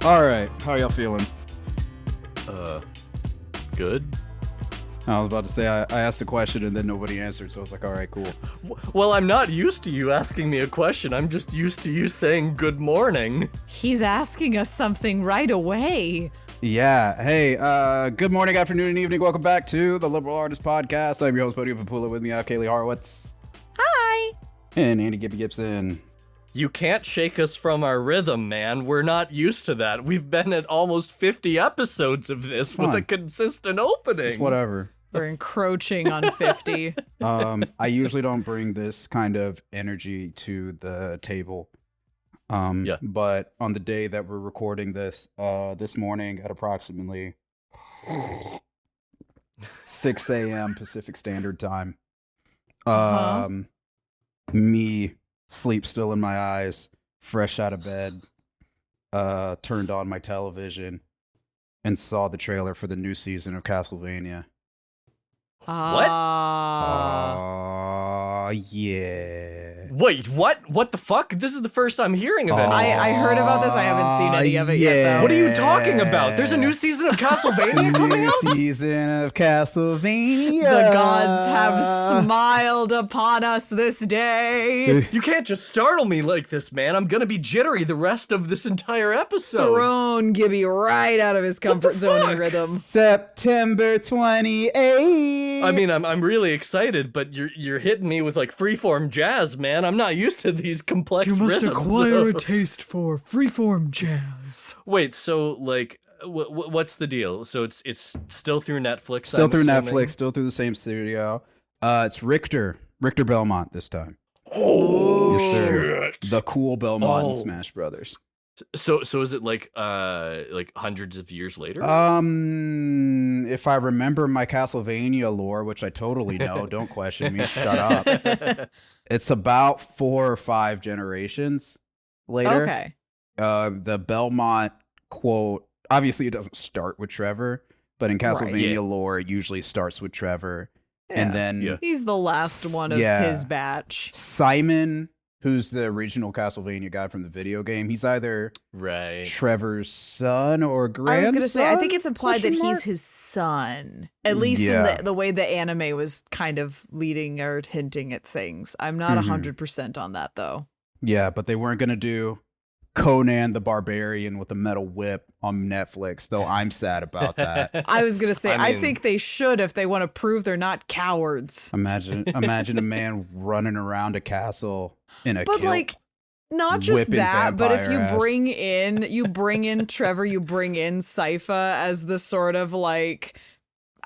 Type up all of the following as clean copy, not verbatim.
All right, how y'all feeling? Good. I was about to say, I asked a question and then nobody answered, so I was like, all right, cool. Well, I'm not used to you asking me a question. I'm just used to you saying good morning. He's asking us something right away. Yeah, hey, good morning, afternoon, and evening. Welcome back to the Liberal Artist Podcast. I'm your host, Bodio. With me, I have Kaylee Horowitz. Hi. And Andy Gibby Gibson. You can't shake us from our rhythm, man. We're not used to that. We've been at almost 50 episodes of this with a consistent opening. It's whatever. We're encroaching on 50. I usually don't bring this kind of energy to the table. But on the day that we're recording this, this morning at approximately 6 a.m. Pacific Standard Time, me, sleep still in my eyes, fresh out of bed, turned on my television and saw the trailer for the new season of Castlevania. Yeah. Wait, what? What the fuck? This is the first I'm hearing of it. I heard about this. I haven't seen any of it yet, though. What are you talking about? There's a new season of Castlevania coming out? New season of Castlevania. The gods have smiled upon us this day. You can't just startle me like this, man. I'm gonna be jittery the rest of this entire episode. Thrown Gibby right out of his comfort zone and rhythm. September 28th. I mean, I'm really excited, but you're hitting me with like freeform jazz, man. I'm not used to these complex rhythms. You must acquire a taste for freeform jazz. Wait, so like, what's the deal? So it's still through Netflix. Still through Netflix. Still through the same studio. It's Richter Belmont this time. Oh, yes, sir. shit. The cool Belmont in Smash Brothers. So is it like hundreds of years later? If I remember my Castlevania lore, which I totally know, don't question me, shut up. It's about 4 or 5 generations later. Okay. The Belmont quote, obviously it doesn't start with Trevor, but in Castlevania lore, it usually starts with Trevor. Yeah. And then he's the last one of his batch. Simon, who's the original Castlevania guy from the video game, he's either Trevor's son or grandson. I was going to say, I think it's implied that he's his son, at least in the way the anime was kind of leading or hinting at things. I'm not 100% on that, though. Yeah, but they weren't going to do Conan the Barbarian with a metal whip on Netflix, though I'm sad about that. I was going to say, I think they should if they want to prove they're not cowards. Imagine a man running around a castle in a kilt. But like, not just that, but if you ass. bring in Trevor, you bring in Sypha as the sort of like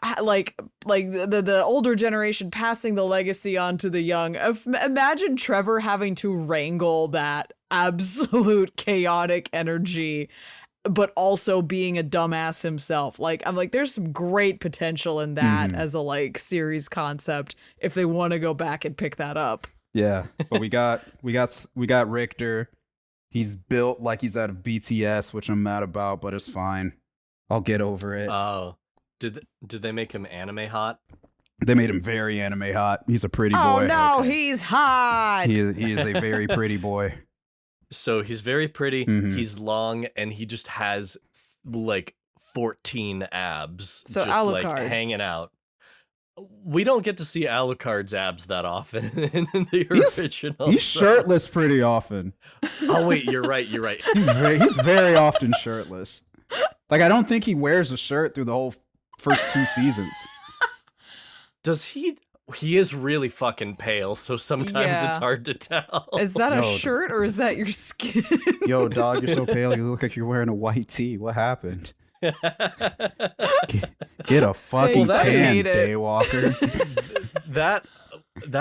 the older generation passing the legacy on to the young. Imagine Trevor having to wrangle that absolute chaotic energy, but also being a dumbass himself. Like, I'm like, there's some great potential in that as a like series concept if they want to go back and pick that up. Yeah, but we got Richter. He's built like he's out of BTS, which I'm mad about, but it's fine. I'll get over it. Oh, did they make him anime hot? They made him very anime hot. He's a pretty boy. Oh no, he's hot. He is a very pretty boy. So he's very pretty. He's long, and he just has like 14 abs, so just Alucard. like hanging out. We don't get to see Alucard's abs that often in the original. He's shirtless pretty often. Oh wait, you're right. He's very often shirtless. Like, I don't think he wears a shirt through the whole first 2 seasons. Does he? He is really fucking pale, so sometimes it's hard to tell. Is that a shirt or is that your skin? Yo, dog, you're so pale. You look like you're wearing a white tee. What happened? Get a fucking tan, Daywalker. That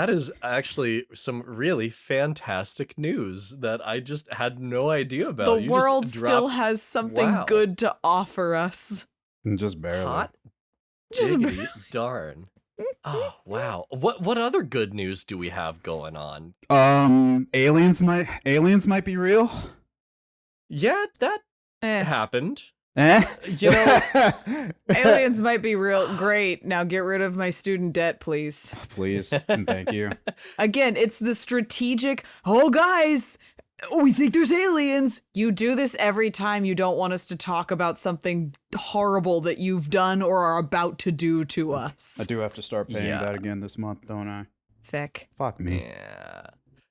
is actually some really fantastic news that I just had no idea about. The world still has something good to offer us. Just barely. Hot diggity darn. Oh wow! What other good news do we have going on? Aliens might be real. Yeah, that happened. You know, aliens might be real. Great. Now get rid of my student debt, please. Please and thank you. Again, it's the strategic. Oh, guys, we think there's aliens. You do this every time you don't want us to talk about something horrible that you've done or are about to do to us. I do have to start paying that again this month, don't I? Fick. Fuck me.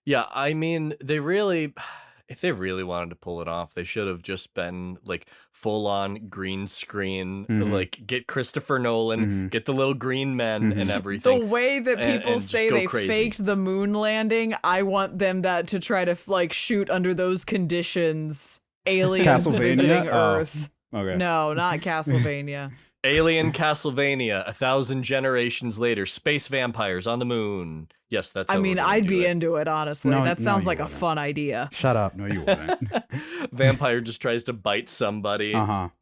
Yeah, I mean, if they really wanted to pull it off, they should have just been like full on green screen, like get Christopher Nolan, get the little green men and everything. The way that people say they faked the moon landing, I want them to try to like shoot under those conditions. Aliens visiting Earth. Okay. No, not Castlevania. Alien Castlevania, 1,000 generations later, space vampires on the moon. Yes, that's. I mean, I'd be into it, honestly. No, that sounds like wouldn't. a fun idea. Shut up. No, you wouldn't. Vampire just tries to bite somebody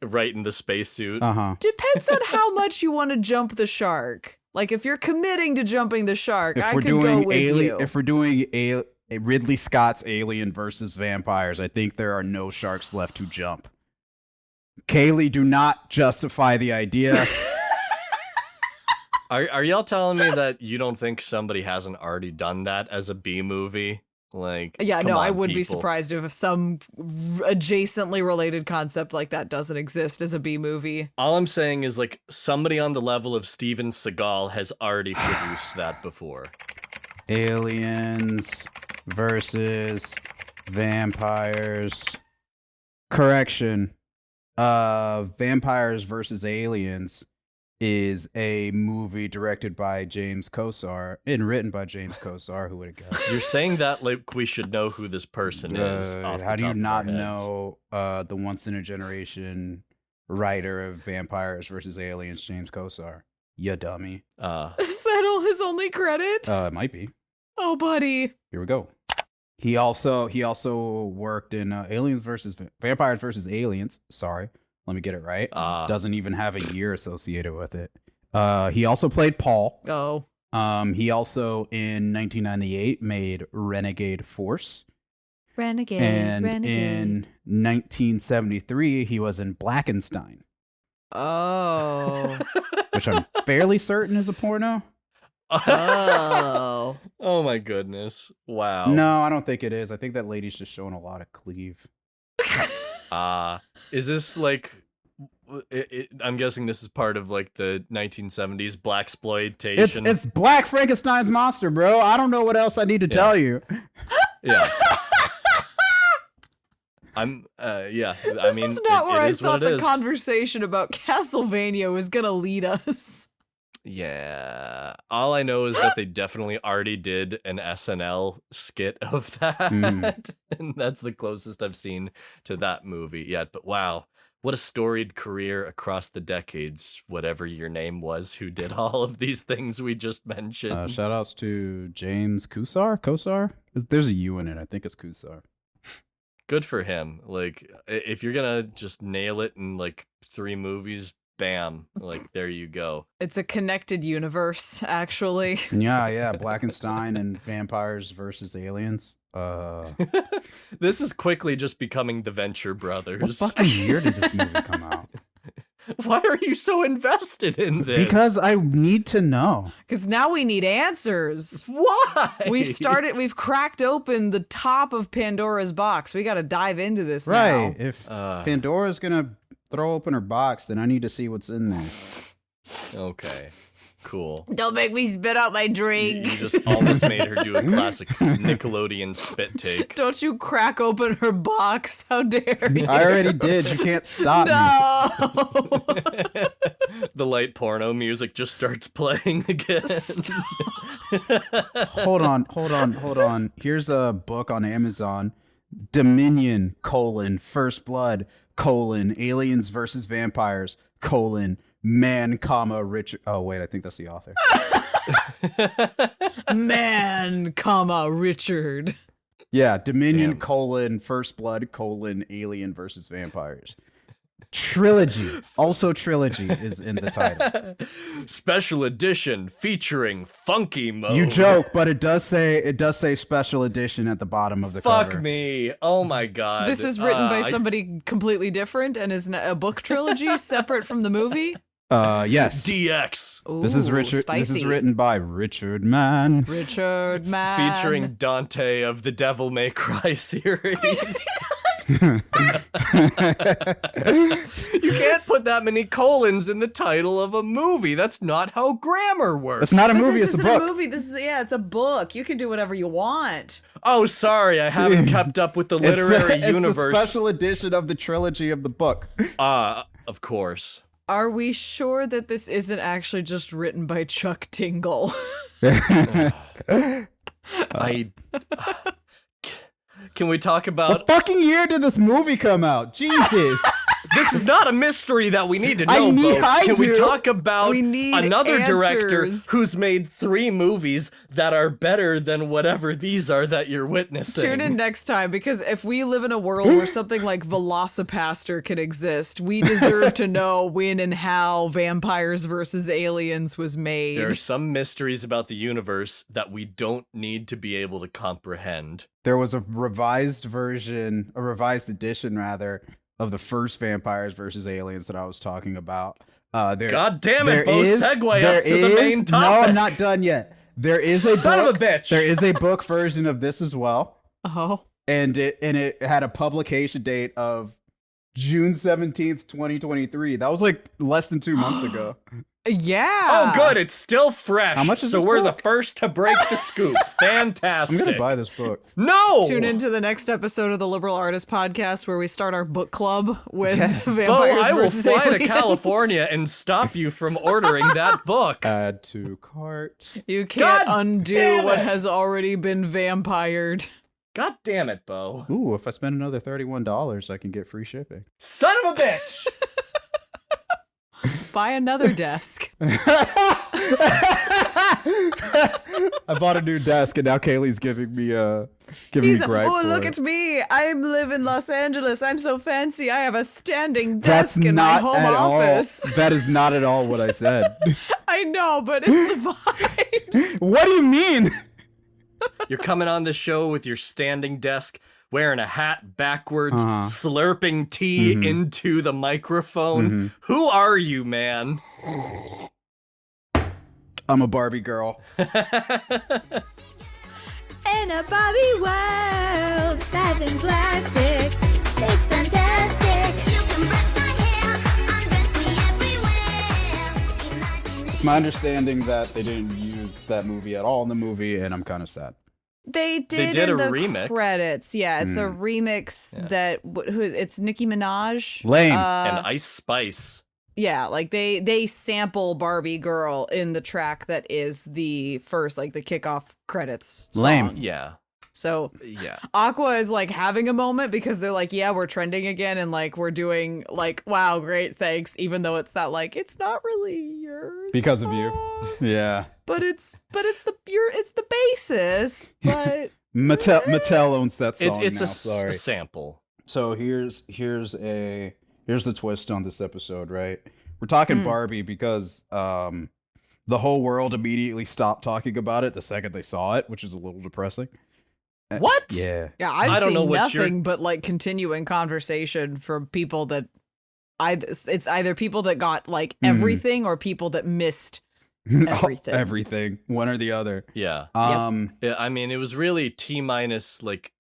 right in the spacesuit. Depends on how much you want to jump the shark. Like, if you're committing to jumping the shark, I could go with you. If we're doing Ridley Scott's Alien versus vampires, I think there are no sharks left to jump. Kaylee, do not justify the idea. Are y'all telling me that you don't think somebody hasn't already done that as a B movie? Like, yeah, no, I would be people. surprised if some adjacently related concept like that doesn't exist as a B movie. All I'm saying is, like, somebody on the level of Steven Seagal has already produced that before. Aliens versus vampires. Correction. Vampires versus Aliens is a movie directed by James Kosar and written by James Kosar. Who would have guessed? You're saying that like we should know who this person is. How do you not know the once in a generation writer of Vampires versus Aliens, James Kosar? You dummy. Is that all his only credit? It might be. Oh, buddy. Here we go. He also worked in Vampires versus Aliens. Sorry. Let me get it right. Doesn't even have a year associated with it. He also played Paul. Oh. He also in 1998 made Renegade Force. Renegade. And in 1973 he was in Blackenstein. Oh. Which I'm fairly certain is a porno. Oh. Oh my goodness. Wow. No, I don't think it is. I think that lady's just showing a lot of cleave. Is this like I'm guessing this is part of like the 1970s blaxploitation. It's Black Frankenstein's monster, bro. I don't know what else I need to tell you. Yeah. I'm yeah. This is not where I thought the conversation about Castlevania was gonna lead us. Yeah. All I know is that they definitely already did an SNL skit of that. And that's the closest I've seen to that movie yet. But wow, what a storied career across the decades, whatever your name was, who did all of these things we just mentioned. Shout outs to James Kosar? There's a U in it. I think it's Kosar. Good for him. Like, if you're gonna just nail it in like 3 movies, bam, like there you go. It's a connected universe, actually. Yeah, Blackenstein and Vampires versus Aliens. This is quickly just becoming the Venture Brothers. What fucking year did this movie come out? Why are you so invested in this? Because I need to know. Because now we need answers. Why? We've cracked open the top of Pandora's box. We got to dive into this now. Right. If Pandora's gonna throw open her box, then I need to see what's in there. Okay, cool. Don't make me spit out my drink. You just almost made her do a classic Nickelodeon spit take. Don't you crack open her box. How dare you? I already did. You can't stop me. The light porno music just starts playing again. Hold on. Here's a book on Amazon. Dominion, First Blood, Aliens versus Vampires, Man, Richard. Oh, wait, I think that's the author. Man, Richard. Yeah, Dominion, First Blood, Alien versus Vampires. Trilogy. Also trilogy is in the title. Special edition featuring funky mode. You joke, but it does say special edition at the bottom of the cover. Fuck me. Oh my god. This is written by somebody completely different and is a book trilogy separate from the movie? Yes. DX. Ooh, This is Richard. Spicy. This is written by Richard Mann. Richard Mann. Featuring Dante of the Devil May Cry series. You can't put that many colons in the title of a movie. That's not how grammar works. It's not a But movie. this It's a isn't book. a movie. It's a book. You can do whatever you want. Oh, sorry, I haven't kept up with the literary it's universe. the special edition of the trilogy of the book. Of course. Are we sure that this isn't actually just written by Chuck Tingle? Can we talk about... What fucking year did this movie come out? Jesus. This is not a mystery that we need to know, Bo. Can we talk about We need another director answers. who's made 3 movies that are better than whatever these are that you're witnessing? Tune in next time, because if we live in a world where something like Velocipaster can exist, we deserve to know when and how Vampires versus Aliens was made. There are some mysteries about the universe that we don't need to be able to comprehend. There was a revised edition, rather, of the first Vampires versus Aliens that I was talking about. God damn it, Bo, segue us to the main topic. No, I'm not done yet. There is a Son book. of a bitch. There is a book version of this as well, Oh. and it had a publication date of June 17th, 2023. That was like less than 2 months ago. Yeah. Oh, good. It's still fresh. How much is so this we're book? the first to break the scoop. Fantastic. I'm gonna buy this book. No! Tune into the next episode of the Liberal Artist Podcast where we start our book club with Vampires Bo, I will versus fly to Aliens. California and stop you from ordering that book. Add to cart. You can't God undo damn what it. has already been vampired. God damn it, Bo. Ooh, if I spend another $31, I can get free shipping. Son of a bitch! Buy another desk. I bought a new desk, and now Kaylee's giving me He's gripe oh, for look it. at me. I live in Los Angeles. I'm so fancy. I have a standing That's desk in my not home at office. all. That is not at all what I said. I know, but it's the vibes. What do you mean? You're coming on the show with your standing desk, wearing a hat backwards, Uh-huh. slurping tea into the microphone. Who are you, man? I'm a Barbie girl. In a Barbie world, Life in plastic, it's fantastic. You can brush my hair, undress me everywhere. Imagine It's my understanding that they didn't use that movie at all in the movie, and I'm kind of sad. They did did in a the remix. credits. Yeah, it's a remix that it's Nicki Minaj. Lame. And Ice Spice. Yeah, like they sample Barbie Girl in the track that is the first, like the kickoff credits song. Lame. Yeah. So Yeah. Aqua is like having a moment because they're like, yeah, we're trending again, and like we're doing like, wow, great, thanks, even though it's that like it's not really yours Because of you. Yeah. but it's the basis, but Mattel owns that song It's now. a Sorry. sample. So here's the twist on this episode, right? We're talking Barbie because the whole world immediately stopped talking about it the second they saw it, which is a little depressing. What? Yeah. yeah, I've I don't seen know what you're- nothing but like continuing conversation from people that it's either people that got like everything or people that missed everything. Everything. One or the other. Yeah. Yeah, I mean, it was really T minus like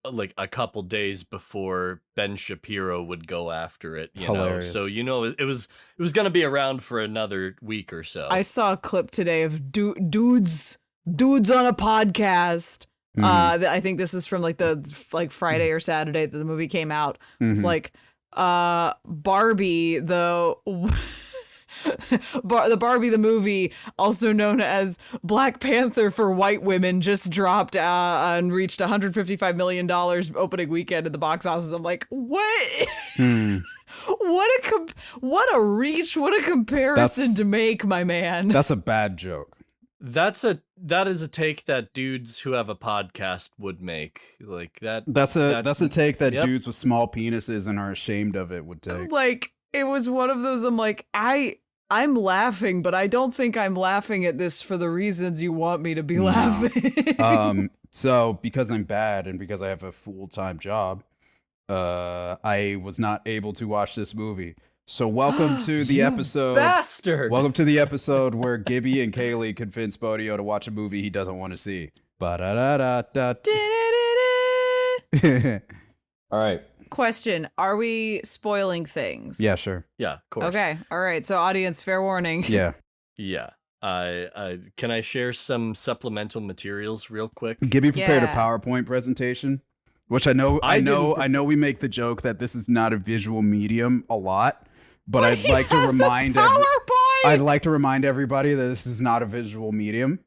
a couple days before Ben Shapiro would go after it, you Hilarious. know. So it was gonna be around for another week or so. I saw a clip today of dudes on a podcast. I think this is from like the Friday or Saturday that the movie came out. It's like Barbie the Barbie the movie, also known as Black Panther for white women, just dropped and reached $155 million opening weekend at the box office. I'm like, what? What a reach! What a comparison to make, my man. That's a bad joke. that is a take that dudes who have a podcast would make. Like that. That's a take that Yep. dudes with small penises and are ashamed of it would take. Like, it was one of those, I'm like, I'm laughing, but I don't think I'm laughing at this for the reasons you want me to be laughing. So because I'm bad and because I have a full-time job, I was not able to watch this movie. So welcome to the episode. Bastard. Welcome to the episode where Gibby and Kaylee convince Bodio to watch a movie he doesn't want to see. Ba-da-da-da-da. All right. Question: are we spoiling things? Yeah, sure. Yeah, of course. Okay. All right. So, audience, fair warning. Yeah. Yeah. Can I share some supplemental materials real quick? Gibby prepared a Yeah. PowerPoint presentation, which I know we make the joke that this is not a visual medium a lot, but I'd like to remind PowerPoint. I'd like to remind everybody that this is not a visual medium.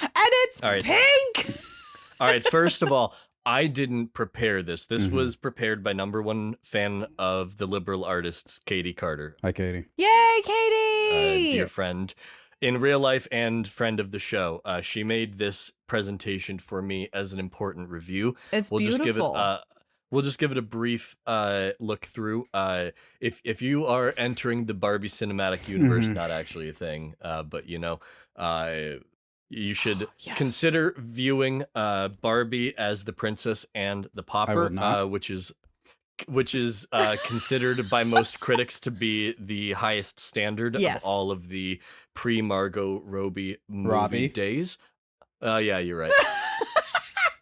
and it's All right. pink. All right, first of all, I didn't prepare this. This was prepared by number one fan of the liberal artists, Katie Carter, Hi, Katie. Yay, Katie! dear friend in real life and friend of the show. She made this presentation for me as an important review. It's We'll beautiful. we'll just give it a brief look through. If you are entering the Barbie cinematic universe, not actually a thing, but you should Yes. consider viewing Barbie as the princess and the will pauper, not. which is considered by most critics to be the highest standard Yes. of all of the pre-Margot Robbie movie Robbie? days. Yeah, you're right.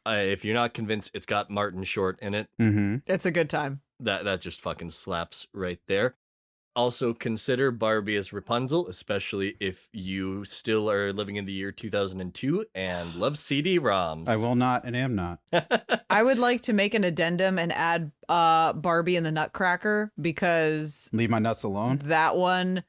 If you're not convinced, it's got Martin Short in it. Mm-hmm. It's a good time. That just fucking slaps right there. Also, consider Barbie as Rapunzel, especially if you still are living in the year 2002 and love CD-ROMs. I will not and am not. I would like to make an addendum and add Barbie and the Nutcracker because Leave my nuts alone. that one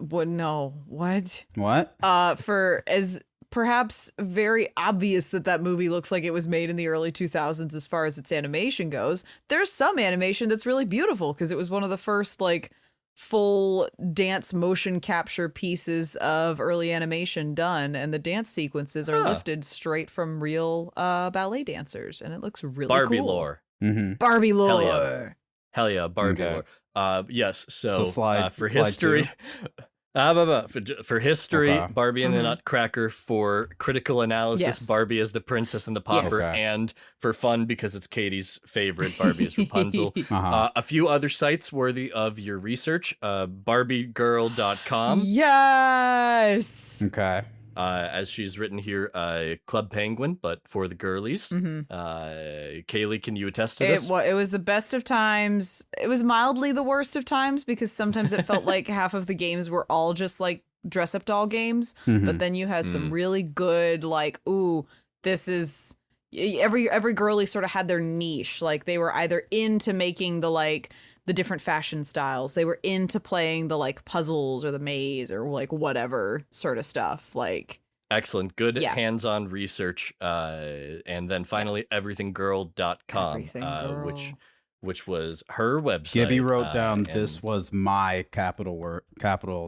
would no what What? for as perhaps very obvious that movie looks like it was made in the early 2000s as far as its animation goes. There's some animation that's really beautiful because it was one of the first like full dance motion capture pieces of early animation done, and the dance sequences are lifted straight from real ballet dancers, and it looks really Barbie cool. lore. Mm-hmm. Barbie lore. Hell yeah. Hell yeah, Barbie Okay. lore. Yes, so, slide for two. history, for history, Okay. Barbie and the Mhm. Nutcracker. For critical analysis, Yes. Barbie as the princess and the pauper. Yes. Okay. And for fun, because it's Katie's favorite, Barbie is Rapunzel. Uh-huh. A few other sites worthy of your research, BarbieGirl.com. Yes. Okay. As she's written here, Club Penguin, but for the girlies. Mhm. Kaylee, can you attest to It, this? it was the best of times. It was mildly the worst of times because sometimes it felt like half of the games were all just like dress up doll games. Mhm. But then you had some really good like, ooh, this is every girly sort of had their niche. Like they were either into making the different fashion styles. They were into playing the like puzzles or the maze or like whatever sort of stuff. Like Excellent. Good Yeah. hands-on research. And then finally, everythinggirl.com, Everything Girl. which was her website. Gibby wrote down and this was my capitals.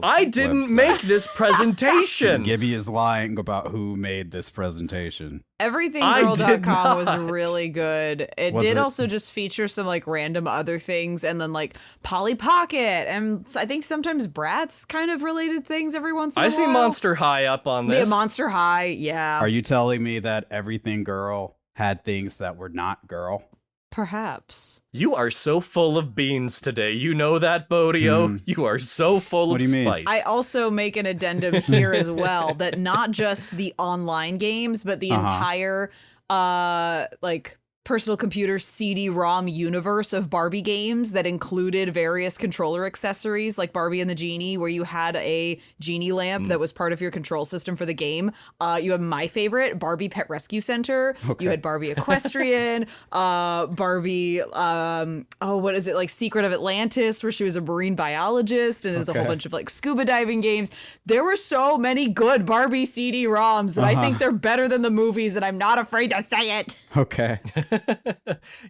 I didn't website. make this presentation. Gibby is lying about who made this presentation. Everythinggirl.com was not. really good. It Was did it? also just feature some like random other things and then like Polly Pocket and I think sometimes Bratz kind of related things every once in a I while. see Monster High up on Yeah, this. Monster High, yeah. Are you telling me that Everything Girl had things that were not girl? Perhaps. You are so full of beans today. You know that, Bodio? You are so full What of do you mean? spice. I also make an addendum here as well that not just the online games, but the entire like personal computer CD-ROM universe of Barbie games that included various controller accessories like Barbie and the Genie, where you had a genie lamp that was part of your control system for the game. You have my favorite, Barbie Pet Rescue Center. You had Barbie Equestrian, Barbie, what is it, like Secret of Atlantis, where she was a marine biologist, and there's a whole Okay. bunch of like scuba diving games. There were so many good Barbie CD-ROMs that I think they're better than the movies, and I'm not afraid to say it. Okay.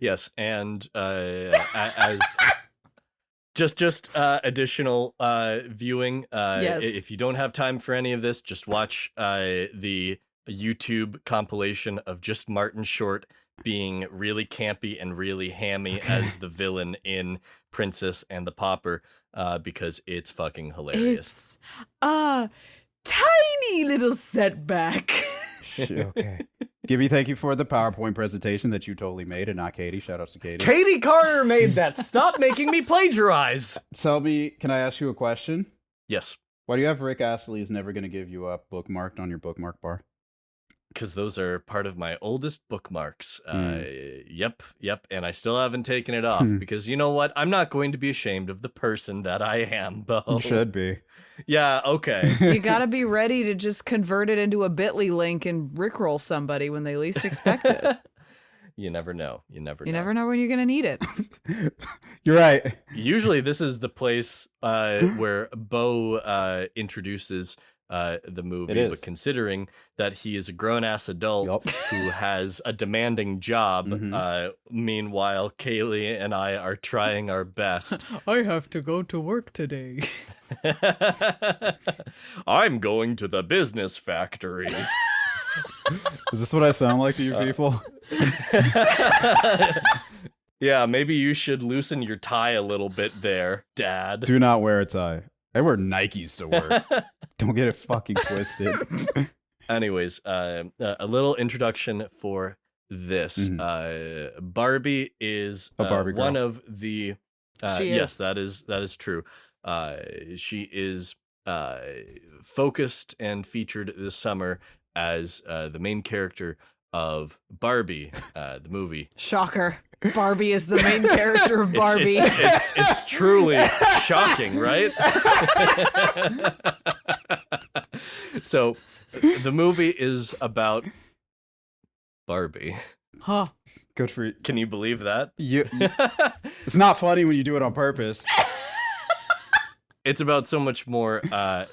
Yes, and as just additional viewing. Yes. If you don't have time for any of this, just watch the YouTube compilation of just Martin Short being really campy and really hammy as the villain in Princess and the Pauper, because it's fucking hilarious. It's a tiny little setback. Okay. Gibby, thank you for the PowerPoint presentation that you totally made, and not Katie. Shout outs to Katie. Katie Carter made that. Stop making me plagiarize. Tell me, can I ask you a question? Yes. Why do you have Rick Astley's Never Gonna Give You Up bookmarked on your bookmark bar? Because those are part of my oldest bookmarks. Yep. And I still haven't taken it off because you know what? I'm not going to be ashamed of the person that I am, Bo. You should be. Yeah, okay. You gotta be ready to just convert it into a bit.ly link and rickroll somebody when they least expect it. You never know. You never know when you're gonna need it. You're right. Usually this is the place where Bo introduces the movie, It is. but considering that he is a grown-ass adult who has a demanding job, meanwhile, Kaylee and I are trying our best. I have to go to work today. I'm going to the business factory. Is this what I sound like to you people? Yeah, maybe you should loosen your tie a little bit there, Dad. Do not wear a tie. I wear Nikes to work. Don't get it fucking twisted. Anyways, a little introduction for this. Barbie is A Barbie girl. one of the. She yes, is. that is true. She is focused and featured this summer as the main character of Barbie, the movie. Shocker. Barbie is the main character of Barbie. It's truly shocking, right? So, the movie is about Barbie. Huh. Good for you. Can you believe that? It's not funny when you do it on purpose. It's about so much more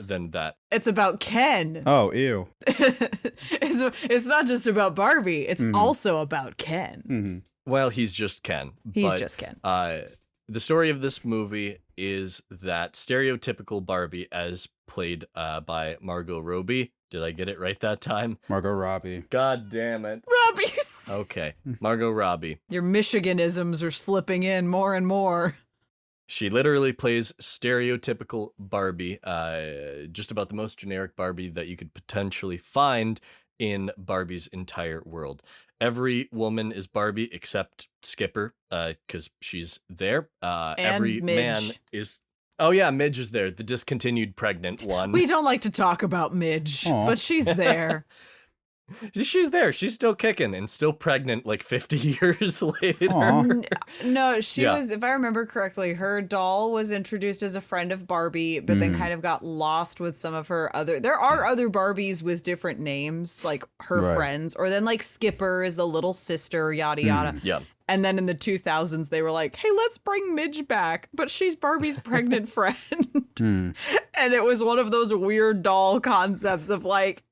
than that. It's about Ken. Oh, ew. It's not just about Barbie. It's also about Ken. Mm-hmm. Well, he's just Ken. He's just Ken. The story of this movie is that stereotypical Barbie, as played by Margot Robbie. Did I get it right that time? Margot Robbie. God damn it. Robbie's. Okay, Margot Robbie. Your Michiganisms are slipping in more and more. She literally plays stereotypical Barbie, just about the most generic Barbie that you could potentially find in Barbie's entire world. Every woman is Barbie except Skipper, because she's there. Every Midge. man is... Oh yeah, Midge is there, the discontinued pregnant one. We don't like to talk about Midge, Aw. but she's there. She's there. She's still kicking and still pregnant like 50 years later. Aw. No, she Yeah. was, if I remember correctly, her doll was introduced as a friend of Barbie, but then kind of got lost with some of her other. There are other Barbies with different names, like her Right. friends, or then like Skipper is the little sister, yada yada. Yeah. And then in the 2000s, they were like, hey, let's bring Midge back, but she's Barbie's pregnant friend. And it was one of those weird doll concepts of like,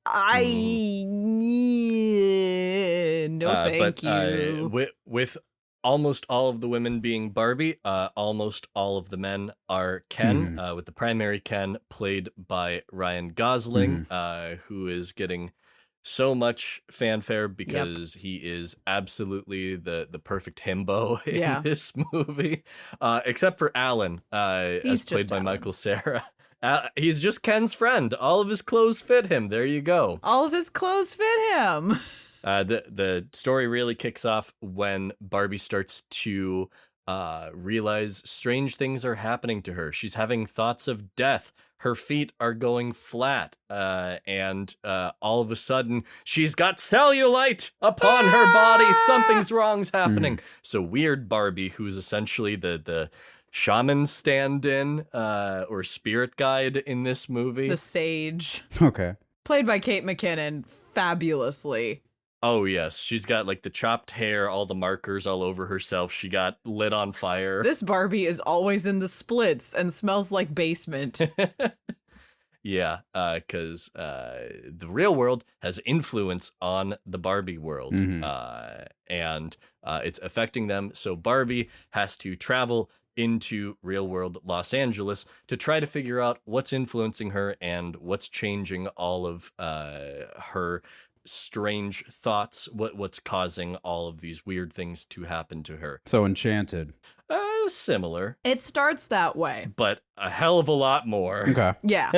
no, thank you. With almost all of the women being Barbie, almost all of the men are Ken, with the primary Ken played by Ryan Gosling, who is getting so much fanfare because he is absolutely the perfect himbo in Yeah. this movie, except for Alan, as played just by Alan. Michael Cera. He's just Ken's friend. All of his clothes fit him. There you go. All of his clothes fit him. The story really kicks off when Barbie starts to realize strange things are happening to her. She's having thoughts of death. Her feet are going flat, and all of a sudden, she's got cellulite upon her body. Something's wrong's happening. So Weird Barbie, who's essentially the shaman stand-in or spirit guide in this movie. The sage. Okay. Played by Kate McKinnon fabulously. Oh, yes. She's got like the chopped hair, all the markers all over herself. She got lit on fire. This Barbie is always in the splits and smells like basement. Yeah, because the real world has influence on the Barbie world, and it's affecting them. So Barbie has to travel into real world Los Angeles to try to figure out what's influencing her and what's changing all of her strange thoughts, what's causing all of these weird things to happen to her. So Enchanted. Similar, It starts that way. but a hell of a lot more. Okay. Yeah.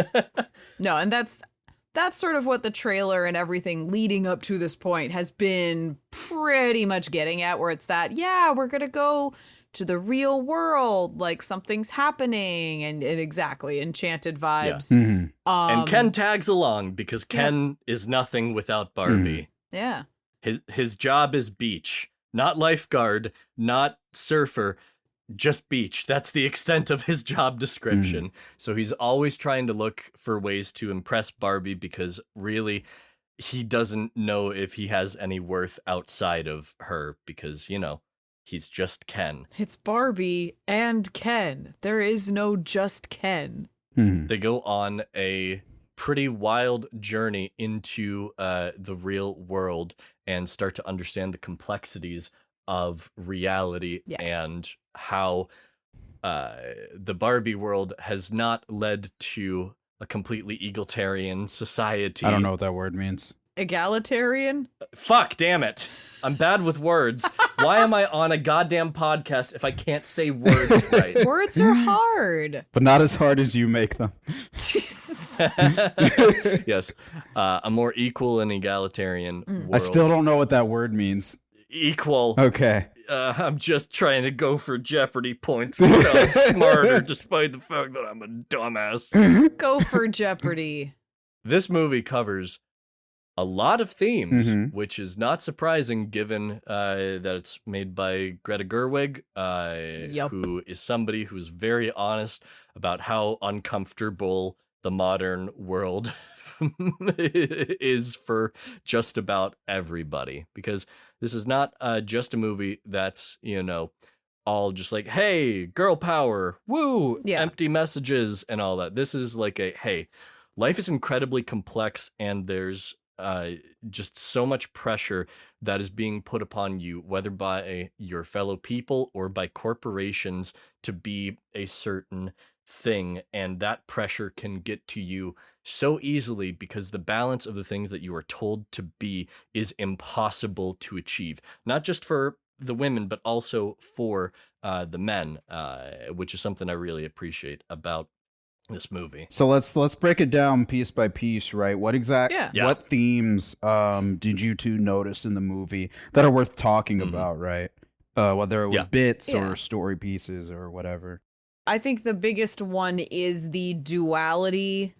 No, and that's that's sort of what the trailer and everything leading up to this point has been pretty much getting at, where it's that, yeah, we're going to go to the real world, like something's happening, and exactly enchanted vibes. Mhm. And Ken tags along because Ken is nothing without Barbie. Yeah. His job is beach, not lifeguard, not surfer, just beach. That's the extent of his job description. So he's always trying to look for ways to impress Barbie because really he doesn't know if he has any worth outside of her because, you know, he's just Ken. It's Barbie and Ken. There is no just Ken. Mhm. They go on a pretty wild journey into the real world and start to understand the complexities of reality and how the Barbie world has not led to a completely egalitarian society. I don't know what that word means. Egalitarian? Fuck, damn it. I'm bad with words. Why am I on a goddamn podcast if I can't say words right? Words are hard. But not as hard as you make them. Jesus. Yes. A more equal and egalitarian world. I still don't know what that word means. Equal. Okay. I'm just trying to go for Jeopardy points to sound smarter despite the fact that I'm a dumbass. Go for Jeopardy. This movie covers a lot of themes, Mhm. which is not surprising given that it's made by Greta Gerwig, Yup. who is somebody who's very honest about how uncomfortable the modern world is for just about everybody. Because this is not just a movie that's, you know, all just like, hey, girl power, woo, Yeah. empty messages and all that. This is like a, hey, life is incredibly complex and there's just so much pressure that is being put upon you, whether by your fellow people or by corporations, to be a certain thing. And that pressure can get to you so easily because the balance of the things that you are told to be is impossible to achieve, not just for the women, but also for the men, which is something I really appreciate about this movie. So let's break it down piece by piece, right? What Yeah. what themes did you two notice in the movie that are worth talking about, right? Whether it was Yeah. bits Yeah. or story pieces or whatever. I think the biggest one is the duality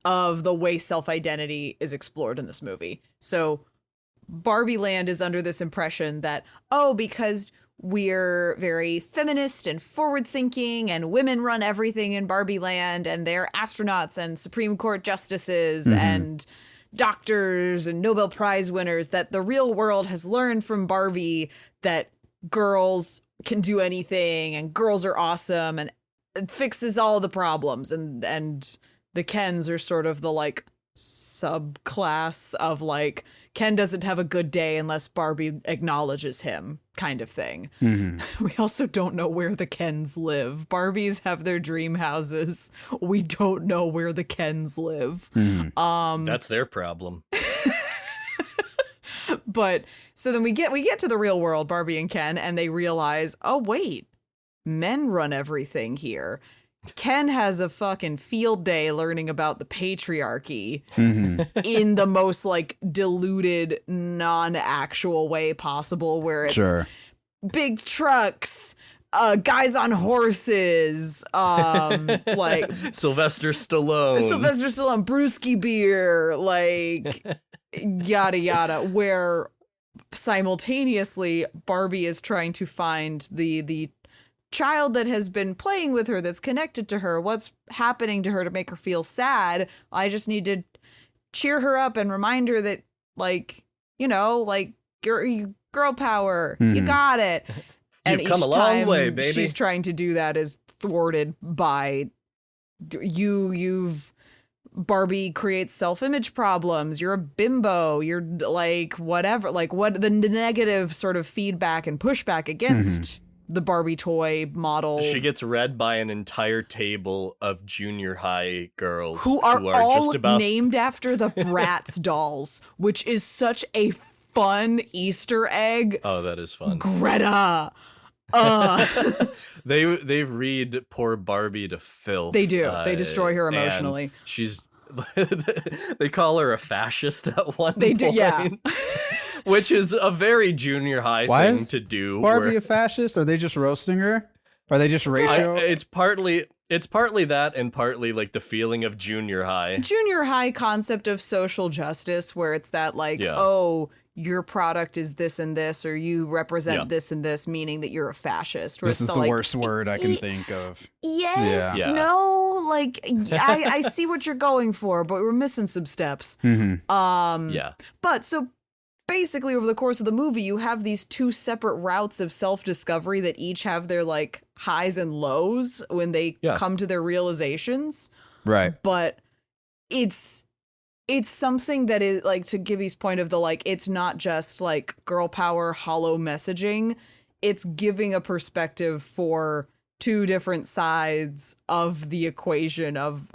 of the way self-identity is explored in this movie. So Barbie Land is under this impression that, oh, because we're very feminist and forward-thinking and women run everything in Barbie Land and they're astronauts and Supreme Court justices and doctors and Nobel Prize winners, that the real world has learned from Barbie that girls can do anything and girls are awesome and it fixes all the problems, and the Kens are sort of the like subclass of like Ken doesn't have a good day unless Barbie acknowledges him kind of thing. We also don't know where the Kens live. Barbies have their dream houses. We don't know where the Kens live. That's their problem. But so then we get to the real world, Barbie and Ken, and they realize, oh wait, men run everything here. Ken has a fucking field day learning about the patriarchy in the most like diluted, non-actual way possible, where it's Sure. big trucks, guys on horses, like Sylvester Stallone. brewski beer, like yada yada, where simultaneously Barbie is trying to find the child that has been playing with her, that's connected to her, what's happening to her to make her feel sad. I just need to cheer her up and remind her that, like, you know, like, girl power, you got it. And You've come each a long time way, baby. she's trying to do that is thwarted by you've Barbie creates self-image problems. You're a bimbo. You're like whatever, like what the negative sort of feedback and pushback against the Barbie toy model. She gets read by an entire table of junior high girls who are all just about named after the Bratz dolls, which is such a fun Easter egg. Oh, that is fun. Greta. They read poor Barbie to filth. They do. They destroy her and emotionally. She's they call her a fascist at one They point. do, yeah. Which is a very junior high Why thing is to do. Barbie a fascist? Are they just roasting her? Are they just racial? It's partly that, and partly like the feeling of junior high. Junior high concept of social justice, where it's that like, Yeah. oh, your product is this and this, or you represent Yeah. this and this, meaning that you're a fascist. Where This it's is the like, worst word I can think of. Yes, Yeah. no, like I see what you're going for, but we're missing some steps. Yeah. But so basically, over the course of the movie, you have these two separate routes of self-discovery that each have their like highs and lows when they Yeah. come to their realizations. Right. But it's something that is like, to Gibby's point of the like, it's not just like girl power hollow messaging. It's giving a perspective for two different sides of the equation of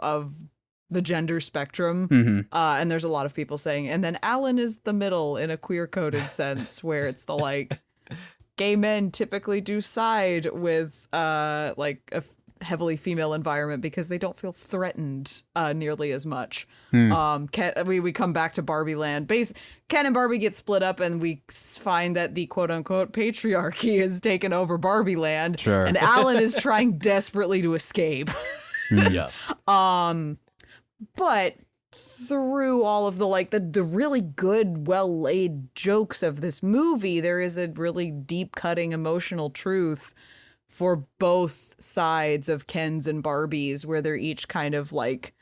the gender spectrum. And there's a lot of people saying, and then Alan is the middle in a queer coded sense, where it's the like, gay men typically do side with like a heavily female environment because they don't feel threatened nearly as much. We come back to Barbie land. Ken and Barbie get split up, and we find that the quote unquote patriarchy has taken over Barbie land. Sure. And Alan is trying desperately to escape. Yeah. But through all of the like the really good, well laid jokes of this movie, there is a really deep cutting emotional truth for both sides of Ken's and Barbie's, where they're each kind of like,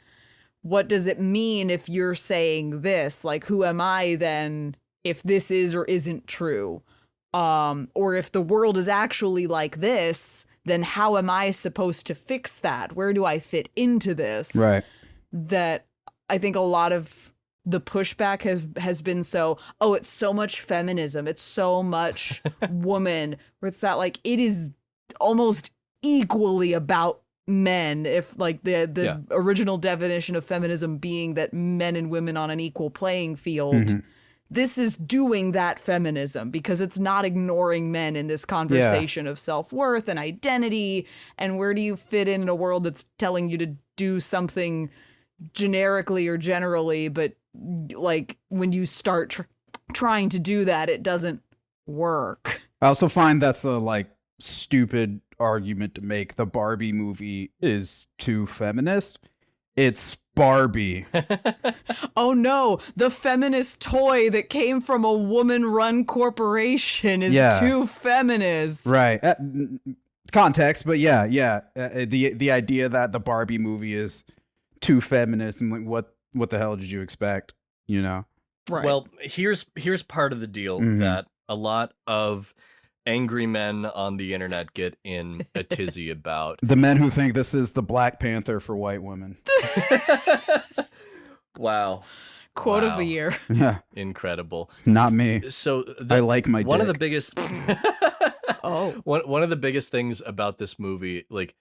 what does it mean if you're saying this? Like, who am I then if this is or isn't true? Or if the world is actually like this, then how am I supposed to fix that? Where do I fit into this? Right. That I think a lot of the pushback has been it's so much feminism, it's so much woman, where it's that like it is almost equally about men, if like the original definition of feminism being that men and women on an equal playing field. This is doing that feminism because it's not ignoring men in this conversation of self-worth and identity, and where do you fit in a world that's telling you to do something generically or generally, but like when you start trying to do that, it doesn't work. I also find that's a like stupid argument to make. The Barbie movie is too feminist. It's Barbie. Oh no, the feminist toy that came from a woman-run corporation is too feminist. Right. Context, but the idea that the Barbie movie is too feminist, and like what the hell did you expect? You know? Right. Well, here's part of the deal that a lot of angry men on the internet get in a tizzy about. The men who think this is the Black Panther for white women. Wow. Quote of the year. Yeah. Incredible. Not me. So I like my one of the dick. biggest one of the biggest things about this movie, like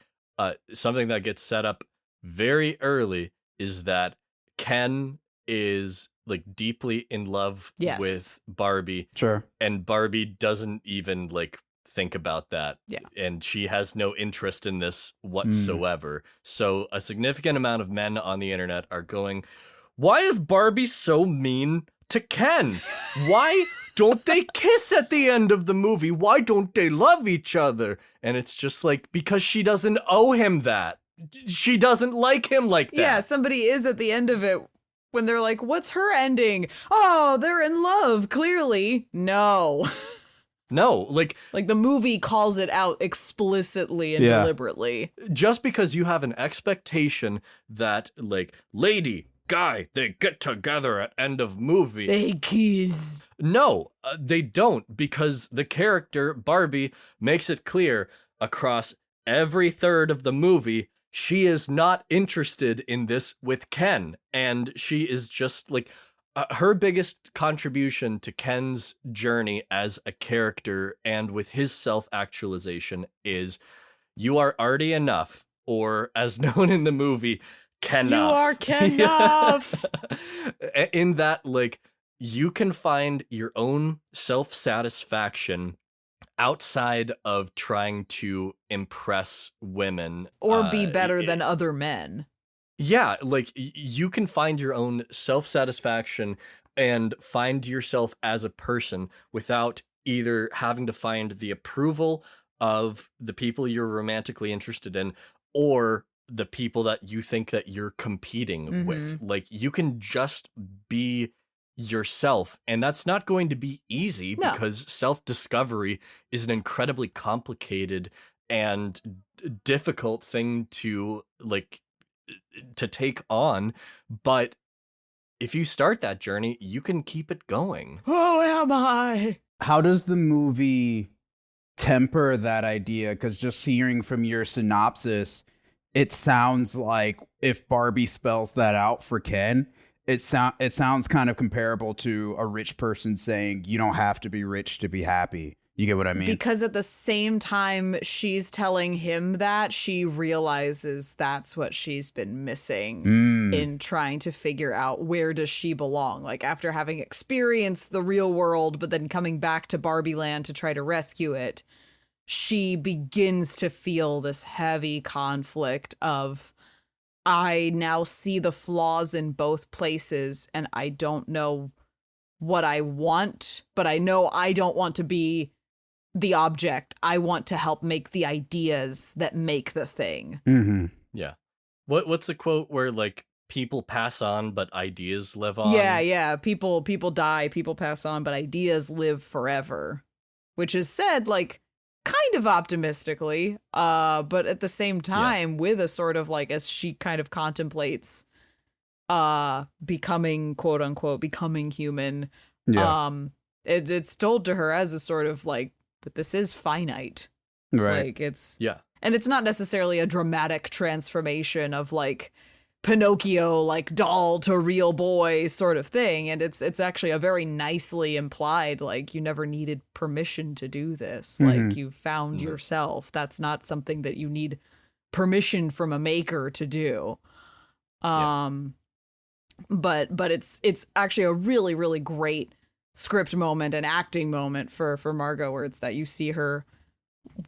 something that gets set up very early, is that Ken is like deeply in love with Barbie. Sure. And Barbie doesn't even like think about that. Yeah. And she has no interest in this whatsoever. So a significant amount of men on the internet are going, why is Barbie so mean to Ken? Why don't they kiss at the end of the movie? Why don't they love each other? And it's just like, because she doesn't owe him that. She doesn't like him like that. Yeah, somebody is at the end of it when they're like, what's her ending? Oh, they're in love, clearly. No. No, like the movie calls it out explicitly and deliberately. Just because you have an expectation that like lady, guy, they get together at end of movie. They kiss. No, they don't, because the character Barbie makes it clear across every third of the movie she is not interested in this with Ken, and she is just like her biggest contribution to Ken's journey as a character and with his self-actualization is you are already enough, or as known in the movie, Kenough. You are Kenough. In that, like, you can find your own self-satisfaction outside of trying to impress women. Or be better than other men. Yeah, like you can find your own self-satisfaction and find yourself as a person without either having to find the approval of the people you're romantically interested in or the people that you think that you're competing with. Like you can just be yourself, and that's not going to be easy No. because self-discovery is an incredibly complicated and difficult thing to take on, but if you start that journey, you can keep it going. Who am I? How does the movie temper that idea? Because just hearing from your synopsis, it sounds like if Barbie spells that out for Ken, it sounds kind of comparable to a rich person saying you don't have to be rich to be happy. You get what I mean? Because at the same time she's telling him that, she realizes that's what she's been missing in trying to figure out where does she belong. Like after having experienced the real world, but then coming back to Barbie Land to try to rescue it, she begins to feel this heavy conflict of, I now see the flaws in both places and I don't know what I want, but I know I don't want to be the object. I want to help make the ideas that make the thing. Mm-hmm. Yeah. What's the quote where like people pass on but ideas live on? Yeah. People die, people pass on, but ideas live forever. Which is said like kind of optimistically, but at the same time with a sort of like, as she kind of contemplates becoming, quote unquote, becoming human. Yeah. It's told to her as a sort of like, but this is finite. Right. Like it's, Yeah. and it's not necessarily a dramatic transformation of like Pinocchio, like doll to real boy sort of thing. And it's actually a very nicely implied, like you never needed permission to do this. Like you found yourself. That's not something that you need permission from a maker to do. But it's actually a really, really great script moment and acting moment for Margot, where it's that you see her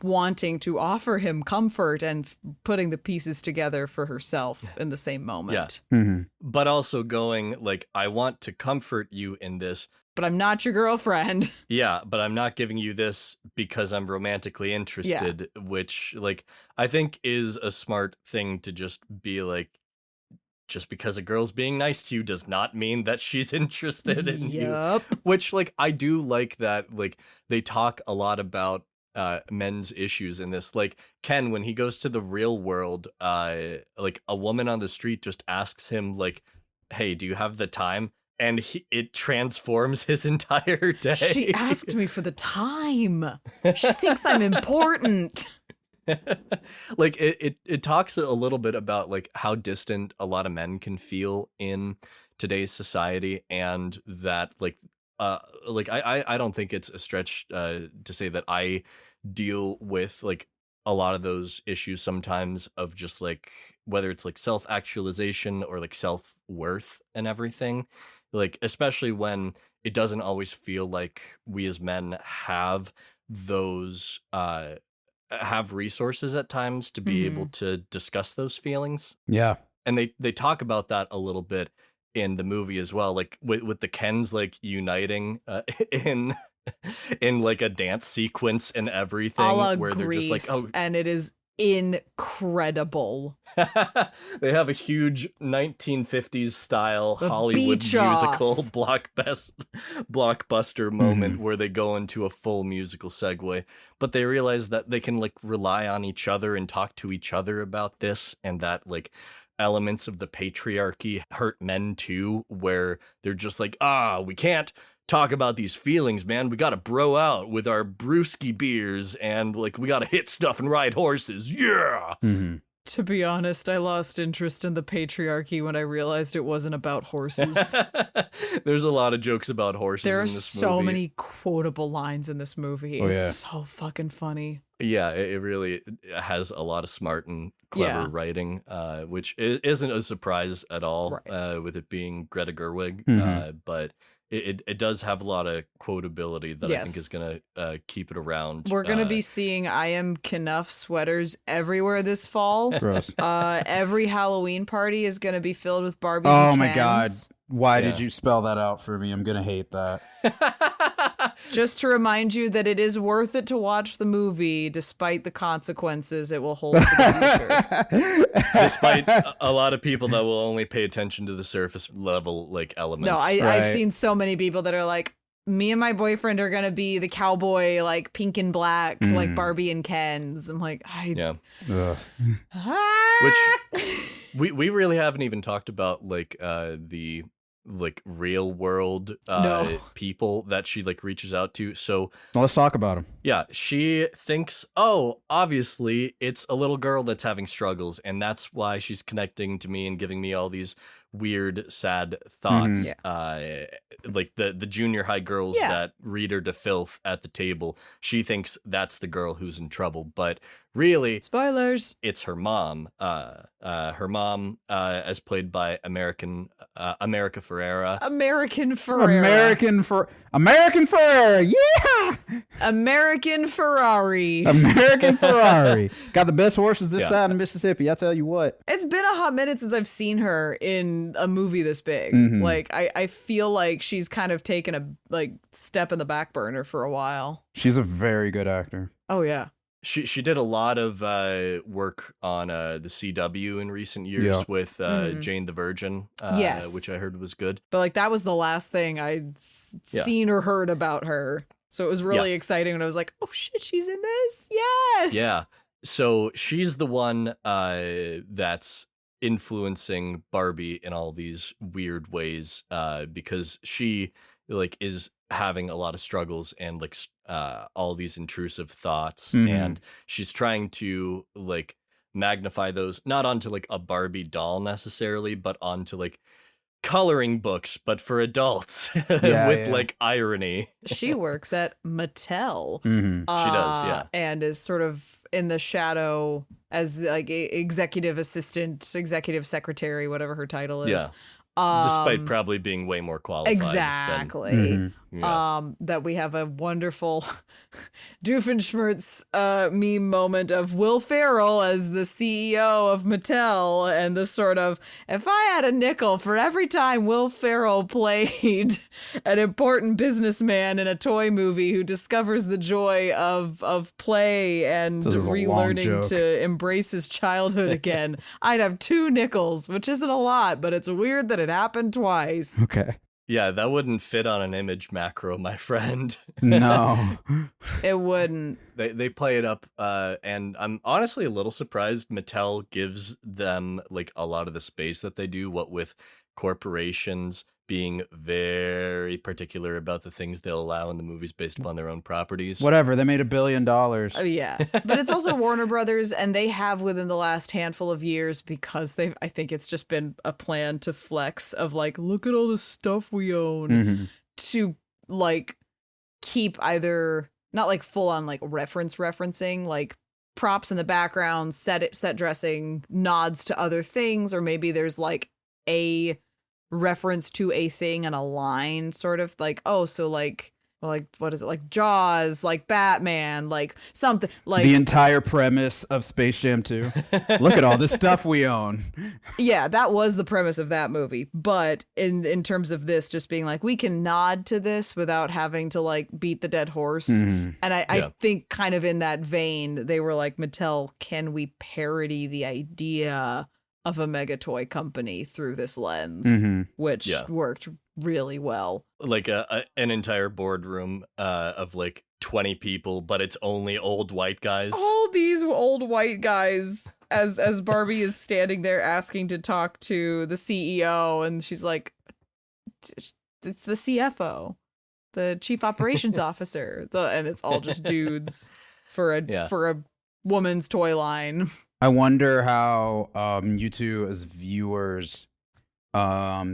wanting to offer him comfort and putting the pieces together for herself in the same moment. Yeah. Mm-hmm. But also going like, I want to comfort you in this. But I'm not your girlfriend. Yeah, but I'm not giving you this because I'm romantically interested, which like I think is a smart thing to just be like, just because a girl's being nice to you does not mean that she's interested in you. Which, like, I do like that, like, they talk a lot about men's issues in this. Like, Ken, when he goes to the real world, like, a woman on the street just asks him, like, hey, do you have the time? And it transforms his entire day. She asked me for the time. She thinks I'm important. Like it talks a little bit about like how distant a lot of men can feel in today's society, and that like I don't think it's a stretch to say that I deal with like a lot of those issues sometimes of just like whether it's like self-actualization or like self-worth and everything, like especially when it doesn't always feel like we as men have those have resources at times to be able to discuss those feelings. Yeah. And they talk about that a little bit in the movie as well, like with the Kens like uniting in like a dance sequence and everything, A la where they're just like, Grease, oh, and it is incredible. they have a huge 1950s style The Hollywood beach musical off. blockbuster moment where they go into a full musical segue, but they realize that they can like rely on each other and talk to each other about this, and that like elements of the patriarchy hurt men too, where they're just like, we can't talk about these feelings, man. We gotta bro out with our brewski beers, and like we gotta hit stuff and ride horses. Yeah. Mm-hmm. To be honest, I lost interest in the patriarchy when I realized it wasn't about horses. There's a lot of jokes about horses There are in this so movie. many quotable lines in this movie. Oh, It's yeah. so fucking funny. Yeah, it really has a lot of smart and clever Yeah. writing, which isn't a surprise at all, Right. with it being Greta Gerwig. Mhm. But it does have a lot of quotability that I think Yes. is gonna keep it around. We're gonna be seeing I Am Knuff sweaters everywhere this fall. Gross. Every Halloween party is gonna be filled with Barbies Oh and my God. Kens. Why Yeah. did you spell that out for me? I'm going to hate that. Just to remind you that it is worth it to watch the movie, despite the consequences it will hold for the future. Despite a lot of people that will only pay attention to the surface level like elements. No, I've Right. seen so many people that are like, me and my boyfriend are gonna be the cowboy, like pink and black, like Barbie and Ken's. I'm like, Yeah. Ugh. We really haven't even talked about like the like real world No. people that she like reaches out to. So Well, let's talk about him. yeah, she thinks, oh, obviously it's a little girl that's having struggles, and that's why she's connecting to me and giving me all these weird, sad thoughts. Like the junior high girls Yeah. that read her to filth at the table. She thinks that's the girl who's in trouble, but really, spoilers. it's her mom. Her mom, as played by America Ferrera. American Ferrera. American Ferrari. Yeah. American Ferrari. American Ferrari. Got the best horses this Yeah. side of Mississippi. I tell you what. It's been a hot minute since I've seen her in a movie this big. Like I feel like she's kind of taken a like step in the back burner for a while. She's a very good actor. Oh yeah. She did a lot of work on the CW in recent years Yeah. with Jane the Virgin, Yes. which I heard was good. But like that was the last thing I'd Yeah. seen or heard about her. So it was really exciting when I was like, "Oh shit, she's in this." Yes. Yeah. So she's the one that's influencing Barbie in all these weird ways because she like is having a lot of struggles and like all these intrusive thoughts, Mhm. and she's trying to like magnify those not onto like a Barbie doll necessarily, but onto like coloring books, but for adults with Yeah. like irony. She works at Mattel. Mm-hmm. She does, yeah. And is sort of in the shadow as like executive assistant, executive secretary, whatever her title is. Yeah. Despite probably being way more qualified. Exactly. Mhm. That we have a wonderful Doofenshmirtz meme moment of Will Ferrell as the CEO of Mattel, and the sort of, if I had a nickel for every time Will Ferrell played an important businessman in a toy movie who discovers the joy of play and This is a long relearning joke. to embrace his childhood again, I'd have 2 nickels, which isn't a lot, but it's weird that it happened twice. Okay. Yeah, that wouldn't fit on an image macro, my friend. No. It wouldn't. They play it up, and I'm honestly a little surprised Mattel gives them like a lot of the space that they do, what with corporations being very particular about the things they'll allow in the movies based upon their own properties. Whatever. They made $1 billion. Oh yeah, but it's also Warner Brothers, and they have within the last handful of years, because I think it's just been a plan to flex of like, look at all the stuff we own, Mhm. to like keep either not like full on like referencing like props in the background, set dressing, nods to other things, or maybe there's like a reference to a thing and a line, sort of like, oh, so like what is it, like Jaws, like Batman, like something like The entire premise of Space Jam 2. Look at all this stuff we own. yeah, that was the premise of that movie. But in terms of this, just being like, we can nod to this without having to like beat the dead horse. Mhm. And Yeah. I think kind of in that vein, they were like, Mattel, can we parody the idea of a mega toy company through this lens? Mhm. Which Yeah. worked really well. Like an entire boardroom of like 20 people, but it's only old white guys. All these old white guys as Barbie is standing there asking to talk to the CEO, and she's like, it's the CFO, the chief operations officer, and it's all just dudes for a woman's toy line. I wonder how you two as viewers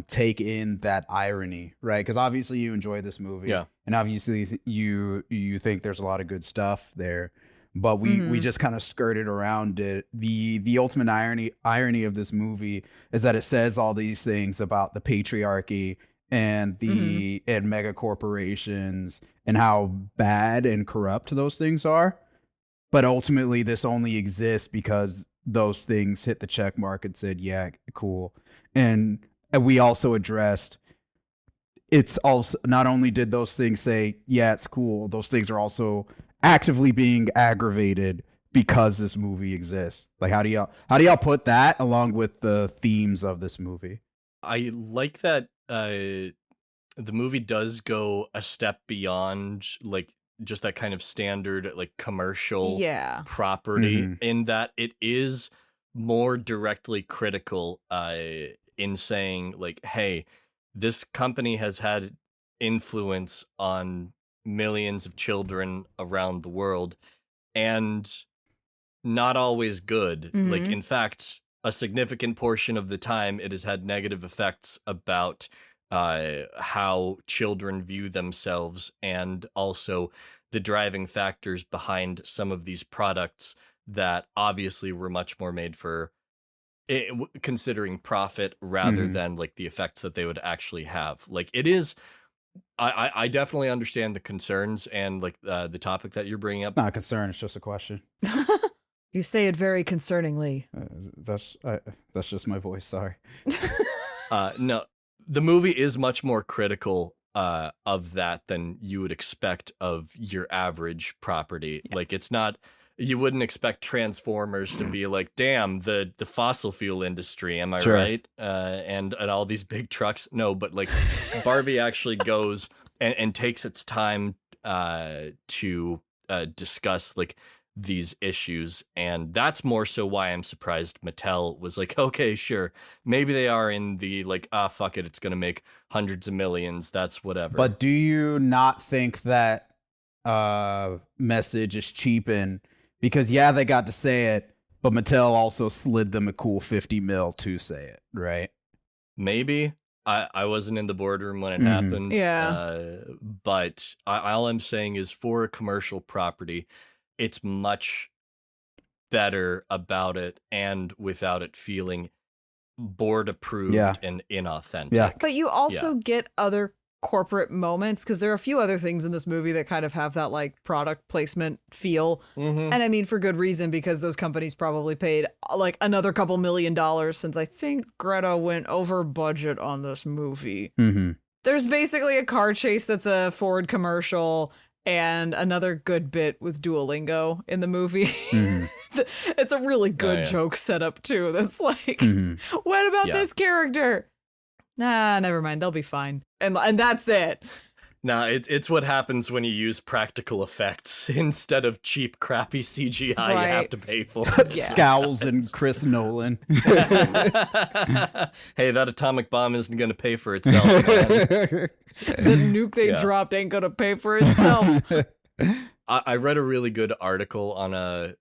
take in that irony, right? Because obviously you enjoy this movie, Yeah. and obviously you think there's a lot of good stuff there, but we just kind of skirted around it. The ultimate irony of this movie is that it says all these things about the patriarchy and the and mega corporations and how bad and corrupt those things are. But ultimately, this only exists because those things hit the check mark and said, yeah, cool. And we also addressed, it's also, not only did those things say, yeah, it's cool, those things are also actively being aggravated because this movie exists. Like, how do y'all put that along with the themes of this movie? I like that the movie does go a step beyond like just that kind of standard like commercial property in that it is more directly critical in saying like, hey, this company has had influence on millions of children around the world and not always good. Like, in fact, a significant portion of the time it has had negative effects about how children view themselves, and also the driving factors behind some of these products that obviously were much more made for considering profit rather than like the effects that they would actually have. Like, it is, I definitely understand the concerns and like the topic that you're bringing up. Not a concern, it's just a question. You say it very concerningly. That's just my voice, sorry. No, the movie is much more critical of that than you would expect of your average property. Like, it's not, you wouldn't expect Transformers to be like, damn, the fossil fuel industry, am I right? And all these big trucks. No, but like Barbie actually goes and takes its time to discuss like these issues, and that's more so why I'm surprised Mattel was like, okay, sure, maybe they are in the like, fuck it, it's gonna make hundreds of millions, that's whatever. But do you not think that message is cheapened because yeah, they got to say it, but Mattel also slid them a cool 50 mil to say it, right? Maybe. I wasn't in the boardroom when it happened. But all I'm saying is, for a commercial property, it's much better about it and without it feeling board approved and inauthentic. Yeah. But you also get other corporate moments, because there are a few other things in this movie that kind of have that like product placement feel. And I mean, for good reason, because those companies probably paid like another couple $1 million, since I think Greta went over budget on this movie. There's basically a car chase that's a Ford commercial, and another good bit with Duolingo in the movie. It's a really good joke setup too. That's like, what about this character? Nah, never mind. They'll be fine. And that's it. Nah, it's what happens when you use practical effects instead of cheap, crappy CGI you have to pay for. Scowls and Chris Nolan. Hey, that atomic bomb isn't going to pay for itself, man. The nuke they dropped ain't gonna pay for itself. I read a really good article on a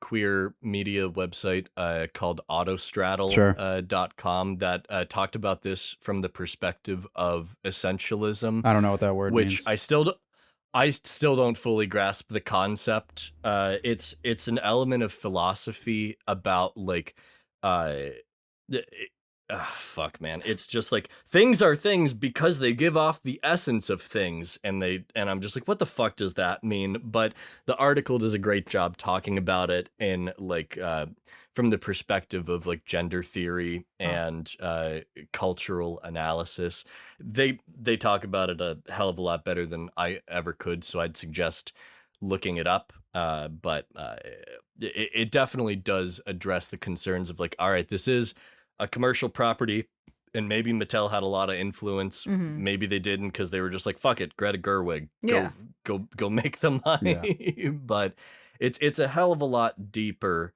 queer media website called autostraddle.com that talked about this from the perspective of essentialism. I don't know what that word means. I still don't fully grasp the concept. It's an element of philosophy about like fuck, man. It's just like, things are things because they give off the essence of things, and I'm just like, what the fuck does that mean? But the article does a great job talking about it in like from the perspective of like gender theory and cultural analysis. They talk about it a hell of a lot better than I ever could, so I'd suggest looking it up. But it definitely does address the concerns of like, all right, this is a commercial property, and maybe Mattel had a lot of influence. Maybe they didn't, because they were just like, fuck it, Greta Gerwig, go make the money. But it's a hell of a lot deeper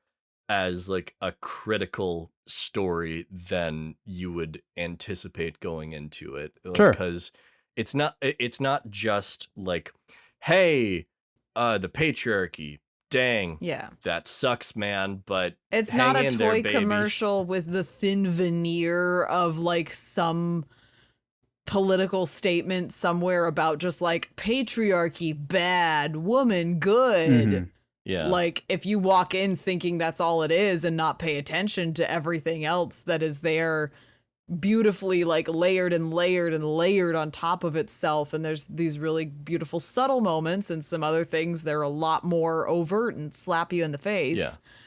as like a critical story than you would anticipate going into it. Because it's not just like, hey, the patriarchy, dang, that sucks, man, but it's not a toy commercial with the thin veneer of like some political statement somewhere about just like patriarchy bad, woman good. Like, if you walk in thinking that's all it is and not pay attention to everything else that is there beautifully like layered and layered and layered on top of itself, and there's these really beautiful subtle moments, and some other things that are a lot more overt and slap you in the face.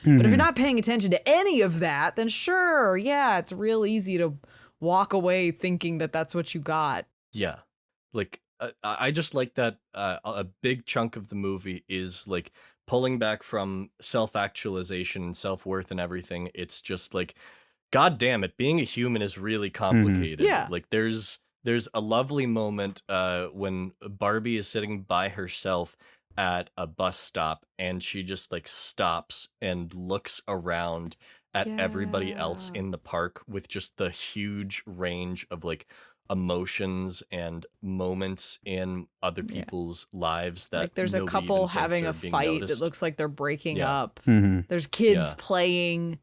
Yeah. But if you're not paying attention to any of that, then sure, yeah, it's real easy to walk away thinking that that's what you got. Yeah. Like, I just like that a big chunk of the movie is like pulling back from self-actualization and self-worth and everything. It's just like, God damn it, being a human is really complicated. Yeah. Like there's a lovely moment when Barbie is sitting by herself at a bus stop, and she just like stops and looks around at everybody else Yeah. in the park with just the huge range of like emotions and moments in other people's lives that Like there's a nobody couple even thinks having are a being fight. noticed. It looks like they're breaking Yeah. up. Mm-hmm. There's kids Yeah. playing.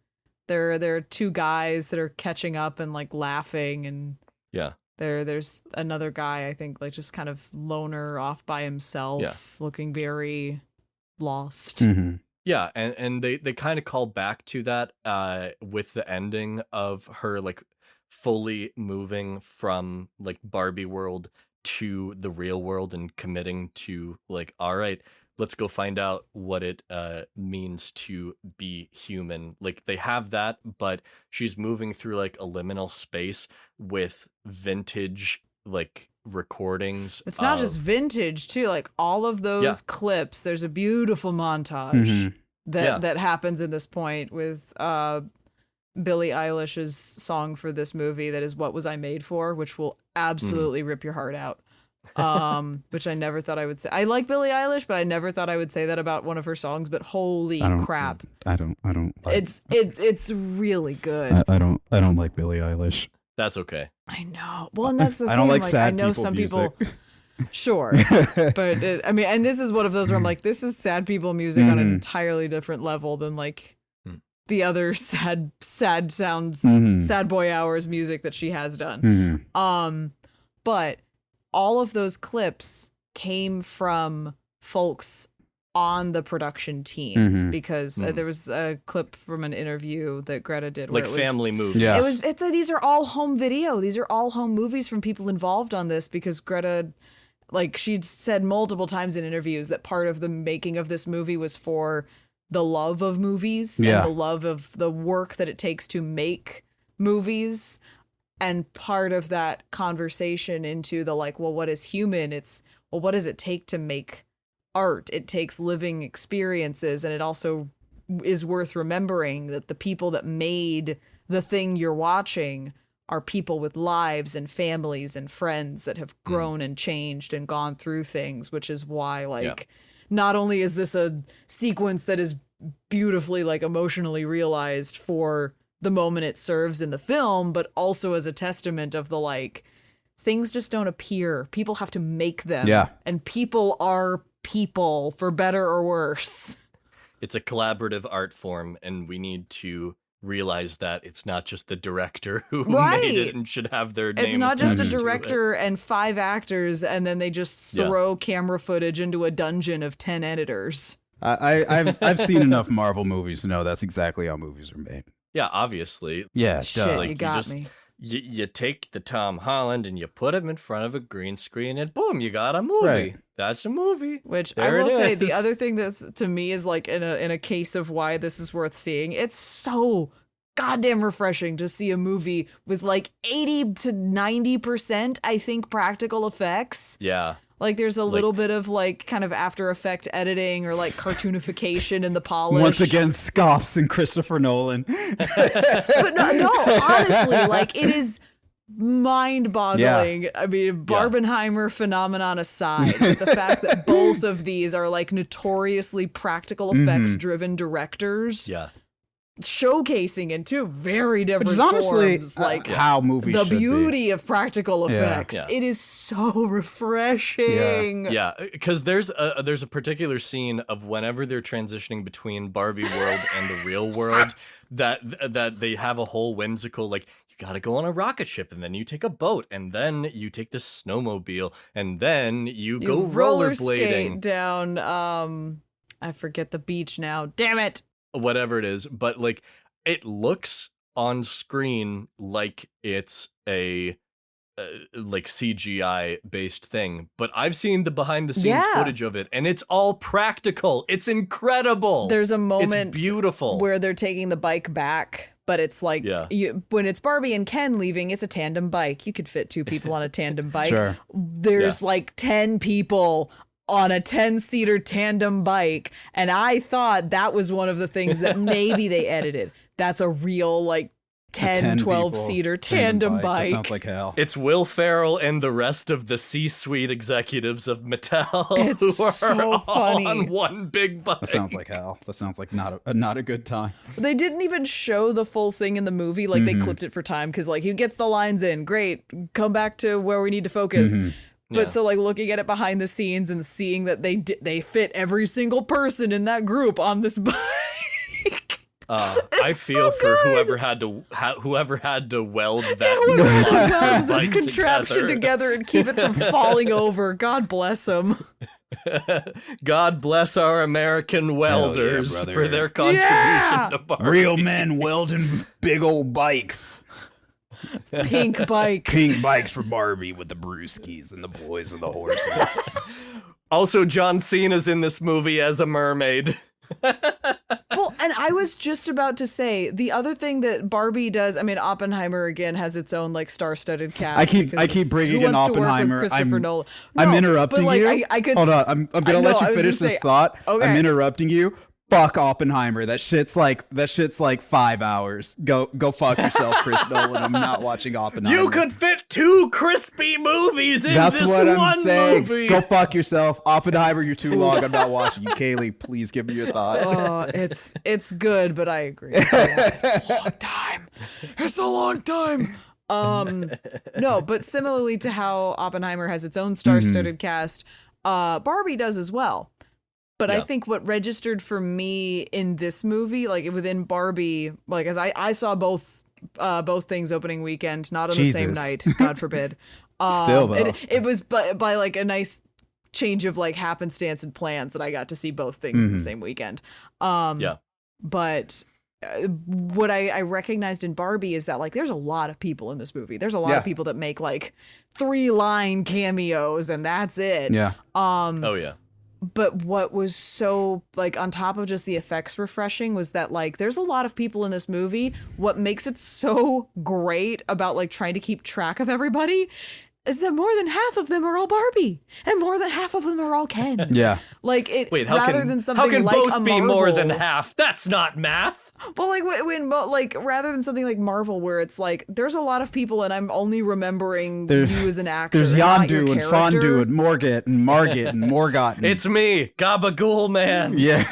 There are two guys that are catching up and like laughing, and Yeah. there's another guy, I think, like just kind of loner off by himself, looking very lost. Mm-hmm. Yeah, and they kind of call back to that with the ending of her like fully moving from like Barbie world to the real world and committing to like, all right, let's go find out what it means to be human. Like they have that, but she's moving through like a liminal space with vintage like recordings. It's not just of- vintage too, like all of those Yeah. clips. There's a beautiful montage Mhm. that happens in this point with Billie Eilish's song for this movie that is What Was I Made For, which will absolutely rip your heart out. Which I never thought I would say. I like Billie Eilish, but I never thought I would say that about one of her songs, but holy crap. I don't like It's really good. I don't like Billie Eilish. That's okay. I know. Well, and that's the thing. I don't like I sad know people some music. people sure. But I mean, and this is one of those where I'm like, this is sad people music on an entirely different level than like the other sad sounds, sad boy hours music that she has done. Mhm. But all of those clips came from folks on the production team because there was a clip from an interview that Greta did where Like it was, family movie. Yeah. these are all home video. These are all home movies from people involved on this because Greta, like she'd said multiple times in interviews that part of the making of this movie was for the love of movies Yeah. and the love of the work that it takes to make movies. And part of that conversation into the like, well, what is human? It's, well, what does it take to make art? It takes living experiences, and it also is worth remembering that the people that made the thing you're watching are people with lives and families and friends that have grown and changed and gone through things, which is why like not only is this a sequence that is beautifully like emotionally realized for the moment it serves in the film, but also as a testament of the like things just don't appear. People have to make them. Yeah. And people are people, for better or worse. It's a collaborative art form, and we need to realize that it's not just the director who Right. made it and should have their name. It's not just a attached to it. director and 5 actors, and then they just throw camera footage into a dungeon of 10 editors. I've seen enough Marvel movies to know that's exactly how movies are made. Yeah, obviously. Yeah, Shit, duh. Like, you you got just- me. You take the Tom Holland and you put him in front of a green screen, and boom, you got a movie. Right. That's a movie. Which There I will it say, is. the other thing that's to me is like in a case of why this is worth seeing. It's so goddamn refreshing to see a movie with like 80 to 90%, I think, practical effects. Yeah. Like there's a little bit of like kind of After Effect editing or like cartoonification in the polish. Once again, scoffs and Christopher Nolan. But no, honestly, like it is mind-boggling. I mean, Barbenheimer phenomenon aside, but the fact that both of these are like notoriously practical effects driven directors Yeah. showcasing in two very different Which is honestly forms, like how movies the should be. beauty of practical effects. Yeah. It is so refreshing. Yeah, because there's a particular scene of whenever they're transitioning between Barbie world and the real world that they have a whole whimsical like, you gotta go on a rocket ship, and then you take a boat, and then you take the snowmobile, and then you go roller skate rollerblading, down I forget the beach now. Damn it. whatever it is. But like, it looks on screen like it's a like CGI based thing, but I've seen the behind the scenes footage of it, and it's all practical. It's incredible. There's a moment it's beautiful where they're taking the bike back, but it's like when it's Barbie and Ken leaving, it's a tandem bike. You could fit 2 people on a tandem bike. Sure. There's like 10 people on a 10-seater tandem bike, and I thought that was one of the things that maybe they edited. That's a real like 10 12-seater tandem bike. That sounds like hell. It's Will Ferrell and the rest of the C-suite executives of Mattel It's who are so funny. on one big bike. That sounds like hell. That sounds like not a good time. They didn't even show the full thing in the movie. Like they clipped it for time because like he gets the lines in. Great, come back to where we need to focus. But so like looking at it behind the scenes and seeing that they fit every single person in that group on this bike. I feel so for good. whoever had to weld that Weld monster this bike contraption together and keep it from falling over. God bless them. God bless our American welders brother. for their contribution to Barbie. Real men welding big old bikes. Pink bikes. Pink bikes for Barbie with the brewskis and the boys and the horses. Also, John Cena's in this movie as a mermaid. Well, and I was just about to say the other thing that Barbie does. I mean, Oppenheimer again has its own like star-studded cast. I keep because bringing who in wants to work with Oppenheimer. Christopher Nolan. I'm No, interrupting but, like, you. I could, Hold on. I'm gonna let you finish this thought. Okay. I'm interrupting you. Fuck Oppenheimer. That shit's like 5 hours. Go fuck yourself, Chris Nolan. I'm not watching Oppenheimer. You could fit 2 crispy movies in That's this what one I'm saying. movie. Go fuck yourself. Oppenheimer, you're too long. I'm not watching you. Kaylee, please give me your thought. Oh, it's good, but I agree. It's a long time. It's a long time. No, but similarly to how Oppenheimer has its own star-studded cast, Barbie does as well. But I think what registered for me in this movie, like within Barbie, like as I saw both things opening weekend, not on the same night, God forbid. Still though, it was by like a nice change of like happenstance and plans that I got to see both things in the same weekend. But what I recognized in Barbie is that like there's a lot of people in this movie. There's a lot of people that make like 3-line cameos and that's it. Yeah. Oh yeah. But what was so like on top of just the effects refreshing was that like there's a lot of people in this movie. What makes it so great about like trying to keep track of everybody is that more than half of them are all Barbie and more than half of them are all Ken. Yeah. Like it. Wait, rather than something how can like both a be more than Marvel- half? That's not math. Well, like when like rather than something like Marvel, where it's like there's a lot of people, and I'm only remembering you as an actor. There's not your Yondu and character. Fondue and Morget and Margit and Morgotten. It's me, Gabagool Man. yeah.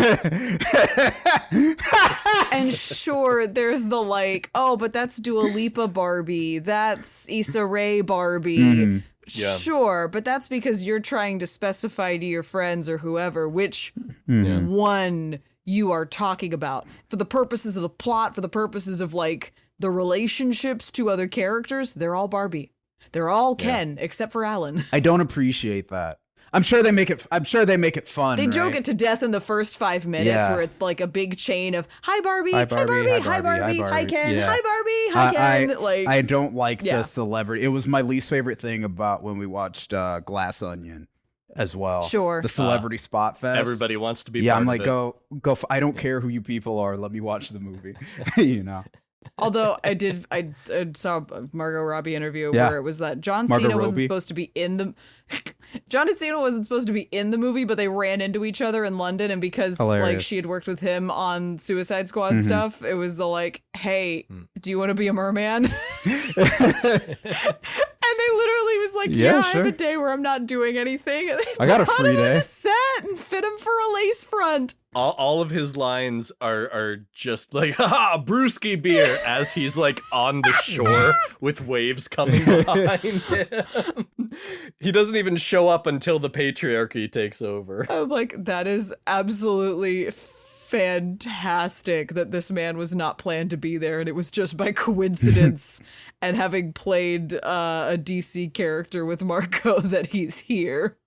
And sure, there's the like, oh, but that's Dua Lipa Barbie. That's Issa Rae Barbie. Yeah. Sure, but that's because you're trying to specify to your friends or whoever which one you are talking about. For the purposes of the plot, for the purposes of like the relationships to other characters, they're all Barbie. They're all Ken, except for Alan. I don't appreciate that. I'm sure they make it fun. They joke right? it to death in the first 5 minutes, Yeah. where it's like a big chain of "Hi Barbie, Hi hi Barbie, Barbie, hi hi Barbie, Barbie, hi hi Ken, Yeah. hi Barbie, hi Ken." Like I don't like Yeah. the celebrity. It was my least favorite thing about when we watched Glass Onion as well. Sure. The celebrity spot fest. Everybody wants to be. Yeah, part I'm of like, it. go. I don't care who you people are. Let me watch the movie. You know. Although I saw a Margot Robbie interview Yeah. where it was that John Margot Cena wasn't Robbie. supposed to be in the John Cena wasn't supposed to be in the movie, but they ran into each other in London, and because like Hilarious. she had worked with him on Suicide Squad stuff, it was the like, hey, do you want to be a merman? And they literally was like, Yeah, I have sure. a day where I'm not doing anything. And they I got a brought free him day. onto set and fit him for a lace front. All of his lines are just like, haha, brewski beer, as he's like on the shore with waves coming behind him. He doesn't even show up until the patriarchy takes over. I'm like, that is absolutely fantastic that this man was not planned to be there and it was just by coincidence and having played a DC character with Marco that he's here.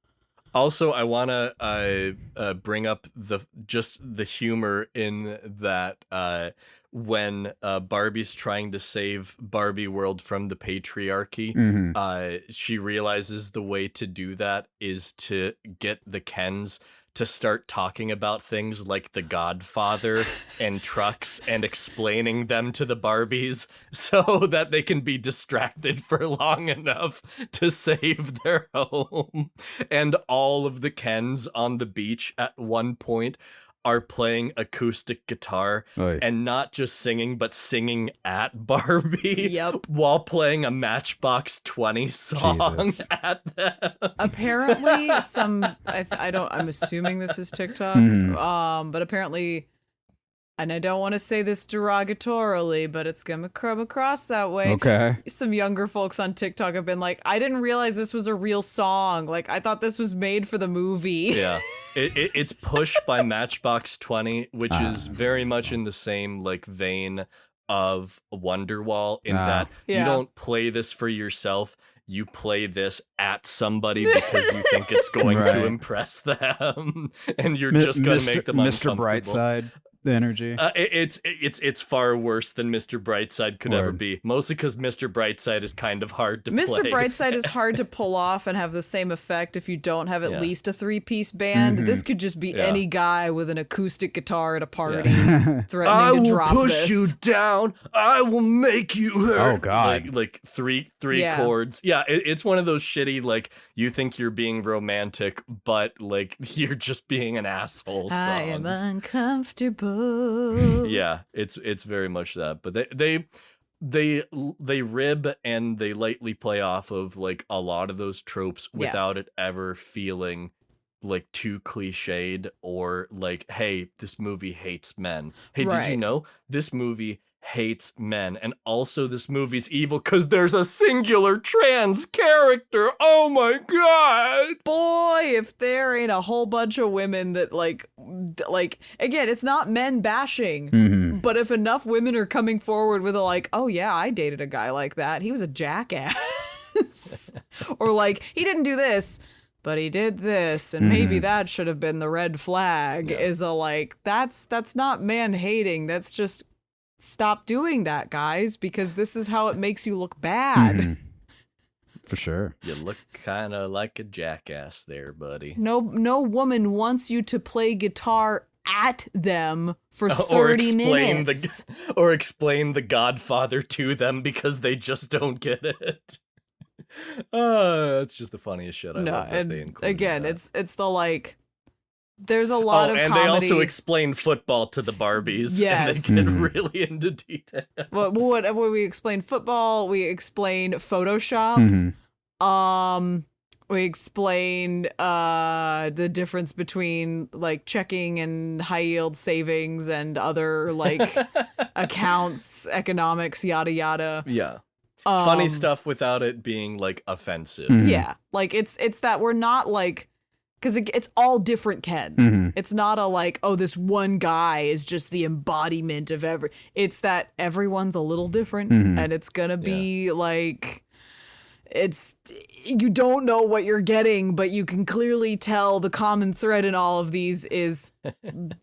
Also, I want to bring up the humor in that when Barbie's trying to save Barbie world from the patriarchy, she realizes the way to do that is to get the Kens to start talking about things like The Godfather and trucks and explaining them to the Barbies so that they can be distracted for long enough to save their home. And all of the Kens on the beach at one point are playing acoustic guitar and not just singing, but singing at Barbie while playing a Matchbox 20 song at them. Apparently, I'm assuming this is TikTok, but apparently, and I don't want to say this derogatorily, but it's gonna come across that way. Okay. Some younger folks on TikTok have been like, I didn't realize this was a real song. Like, I thought this was made for the movie. Yeah. It's Push by Matchbox 20, which is very much in the same like vein of Wonderwall in that you don't play this for yourself. You play this at somebody because you think it's going to impress them, and you're just going to make them uncomfortable. Mr. Brightside. The energy. It's far worse than Mr. Brightside could ever be. Mostly because Mr. Brightside is kind of hard to play. Mr. Brightside is hard to pull off and have the same effect if you don't have at least a 3-piece band. This could just be any guy with an acoustic guitar at a party threatening to drop this. I will push you down. I will make you hurt. Oh God! Like three chords. Yeah, it's one of those shitty like you think you're being romantic, but like you're just being an asshole. Songs. I am uncomfortable. Yeah, it's very much that, but they rib and they lightly play off of like a lot of those tropes without it ever feeling like too cliched or like, hey, this movie hates men. Hey, did you know this movie hates men, and also this movie's evil because there's a singular trans character. Oh my God, boy, if there ain't a whole bunch of women that like again, it's not men bashing, but if enough women are coming forward with a like, oh yeah, I dated a guy like that, he was a jackass or like he didn't do this but he did this and maybe that should have been the red flag, is a like, that's not man hating, that's just stop doing that, guys, because this is how it makes you look bad. For sure. You look kind of like a jackass there, buddy. No woman wants you to play guitar at them for 30 minutes. Or explain The Godfather to them because they just don't get it. It's just the funniest shit. I love that they included again, that. it's the like, there's a lot of and comedy. They also explain football to the Barbies. Yes. And they get really into detail. What we explain football, we explain Photoshop. We explain the difference between like checking and high yield savings and other like accounts, economics, yada yada. Yeah. Funny stuff without it being like offensive. Yeah. Like it's that we're not like, because it's all different Kens. It's not a like, oh, this one guy is just the embodiment of it's that everyone's a little different, and it's gonna be like, you don't know what you're getting, but you can clearly tell the common thread in all of these is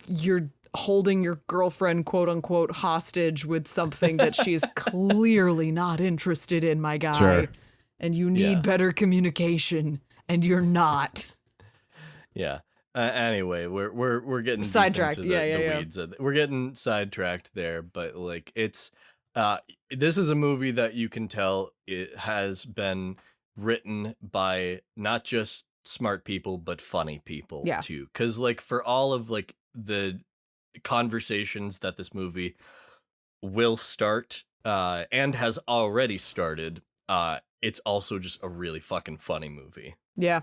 you're holding your girlfriend, quote unquote, hostage with something that she is clearly not interested in, my guy. Sure. And you need better communication, and you're not. Yeah. Anyway, we're getting sidetracked. Deep into the weeds. We're getting sidetracked there, but like it's this is a movie that you can tell it has been written by not just smart people but funny people too. Because like for all of like the conversations that this movie will start and has already started, it's also just a really fucking funny movie. Yeah.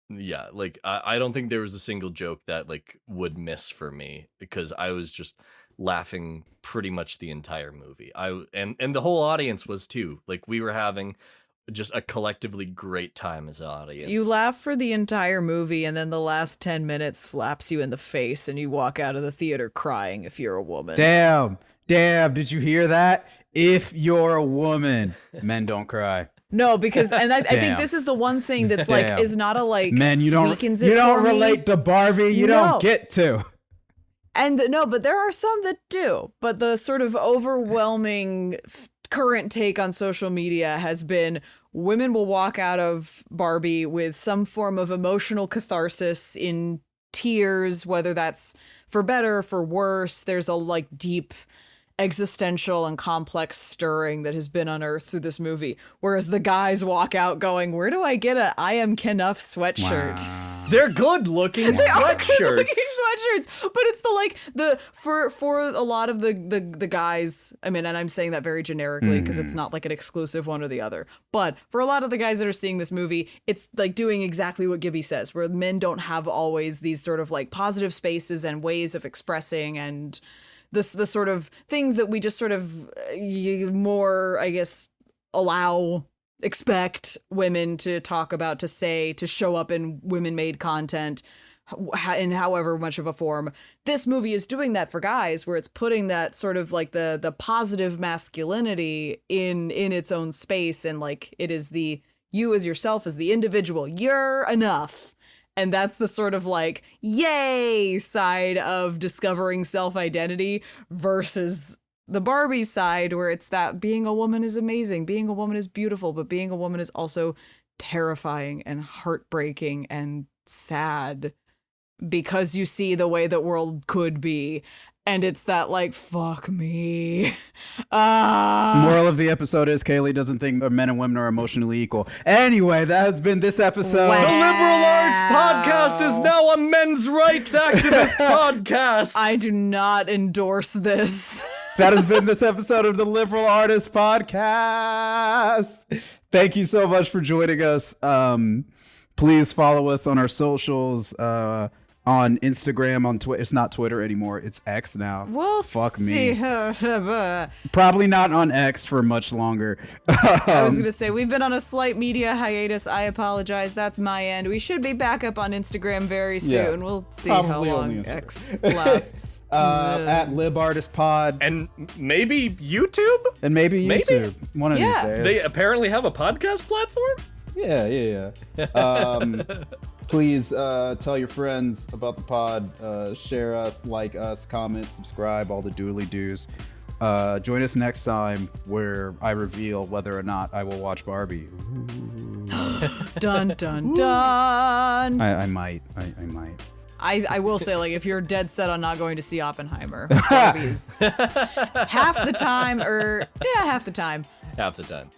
Yeah, like I don't think there was a single joke that like would miss for me because I was just laughing pretty much the entire movie. And the whole audience was too. Like we were having just a collectively great time as an audience. You laugh for the entire movie, and then the last 10 minutes slaps you in the face, and you walk out of the theater crying if you're a woman. Damn, did you hear that? If you're a woman, men don't cry. No, because I think Damn. this is the one thing that's Damn. like is not a like Man, you don't weakens it you don't for me. relate to Barbie. You No. don't get to. And no, but there are some that do. But the sort of overwhelming current take on social media has been women will walk out of Barbie with some form of emotional catharsis in tears, whether that's for better or for worse. There's a like deep existential and complex stirring that has been unearthed through this movie. Whereas the guys walk out going, where do I get a I Am Kenough sweatshirt? Wow. They're good looking They are sweatshirts. good-looking sweatshirts, but it's the like the for a lot of the guys. I mean, and I'm saying that very generically because it's not like an exclusive one or the other. But for a lot of the guys that are seeing this movie, it's like doing exactly what Gibby says, where men don't have always these sort of like positive spaces and ways of expressing and the sort of things that we just sort of more, I guess, expect women to talk about, to say, to show up in women-made content in however much of a form. This movie is doing that for guys, where it's putting that sort of like the positive masculinity in its own space, and like it is the you as yourself as the individual. You're enough. And that's the sort of like, yay side of discovering self-identity versus the Barbie side, where it's that being a woman is amazing, being a woman is beautiful, but being a woman is also terrifying and heartbreaking and sad because you see the way the world could be. And it's that like, fuck me. Moral of the episode is Kaylee doesn't think men and women are emotionally equal. Anyway, that has been this episode. Wow. The Liberal Arts Podcast is now a men's rights activist podcast. I do not endorse this. That has been this episode of the Liberal Artist Podcast. Thank you so much for joining us. Please follow us on our socials. On Instagram, on Twitter. It's not Twitter anymore. It's X now. We'll Fuck see. me. Probably not on X for much longer. I was going to say, we've been on a slight media hiatus. I apologize. That's my end. We should be back up on Instagram very soon. Yeah, We'll see how probably only long Instagram. X lasts. At LibArtistPod. And maybe YouTube? And maybe Maybe. YouTube. One of Yeah. these days. They apparently have a podcast platform? Yeah. Please tell your friends about the pod. Share us, like us, comment, subscribe, all the doodly doos. Join us next time where I reveal whether or not I will watch Barbie. Dun, dun, dun. I might. I will say, like, if you're dead set on not going to see Oppenheimer, Barbie's half the time. Half the time.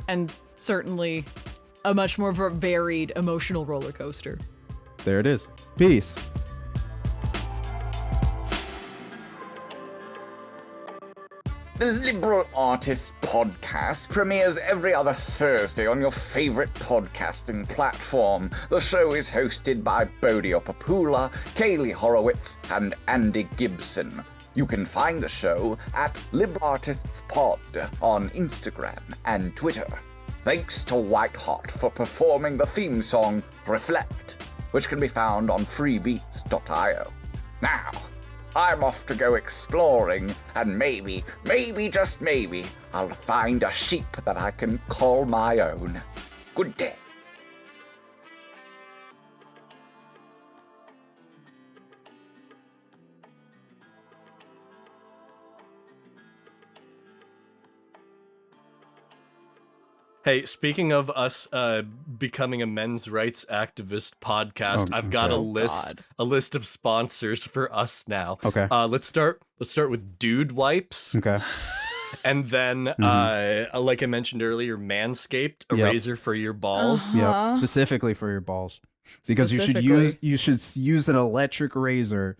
And certainly a much more varied emotional roller coaster. There it is. Peace. The Liberal Artists Podcast premieres every other Thursday on your favorite podcasting platform. The show is hosted by Bodio, Kaylee Horowitz, and Andy Gibson. You can find the show at LibArtistsPod on Instagram and Twitter. Thanks to White Hot for performing the theme song Reflect, which can be found on freebeats.io. Now, I'm off to go exploring, and maybe, just maybe, I'll find a sheep that I can call my own. Good day. Hey, speaking of us becoming a men's rights activist podcast, I've got okay. a list of sponsors for us now. Okay. Let's start with Dude Wipes, Okay. and then like I mentioned earlier, Manscaped, a Yep. razor for your balls. Yep. Specifically for your balls. Because you should use an electric razor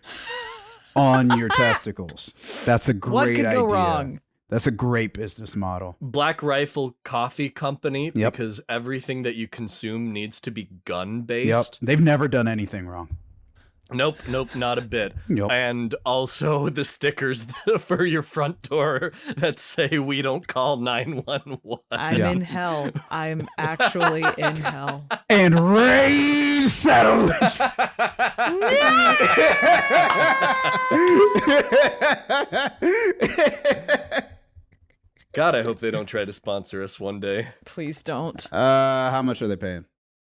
on your testicles. That's a great What could idea. go wrong? That's a great business model. Black Rifle Coffee Company, Yep. because everything that you consume needs to be gun Yep. based. They've never done anything wrong. Nope, not a bit. Yep. And also the stickers for your front door that say we don't call 911. I'm Yeah. in hell. I'm actually in hell. And rain settles. God, I hope they don't try to sponsor us one day. Please don't. How much are they paying?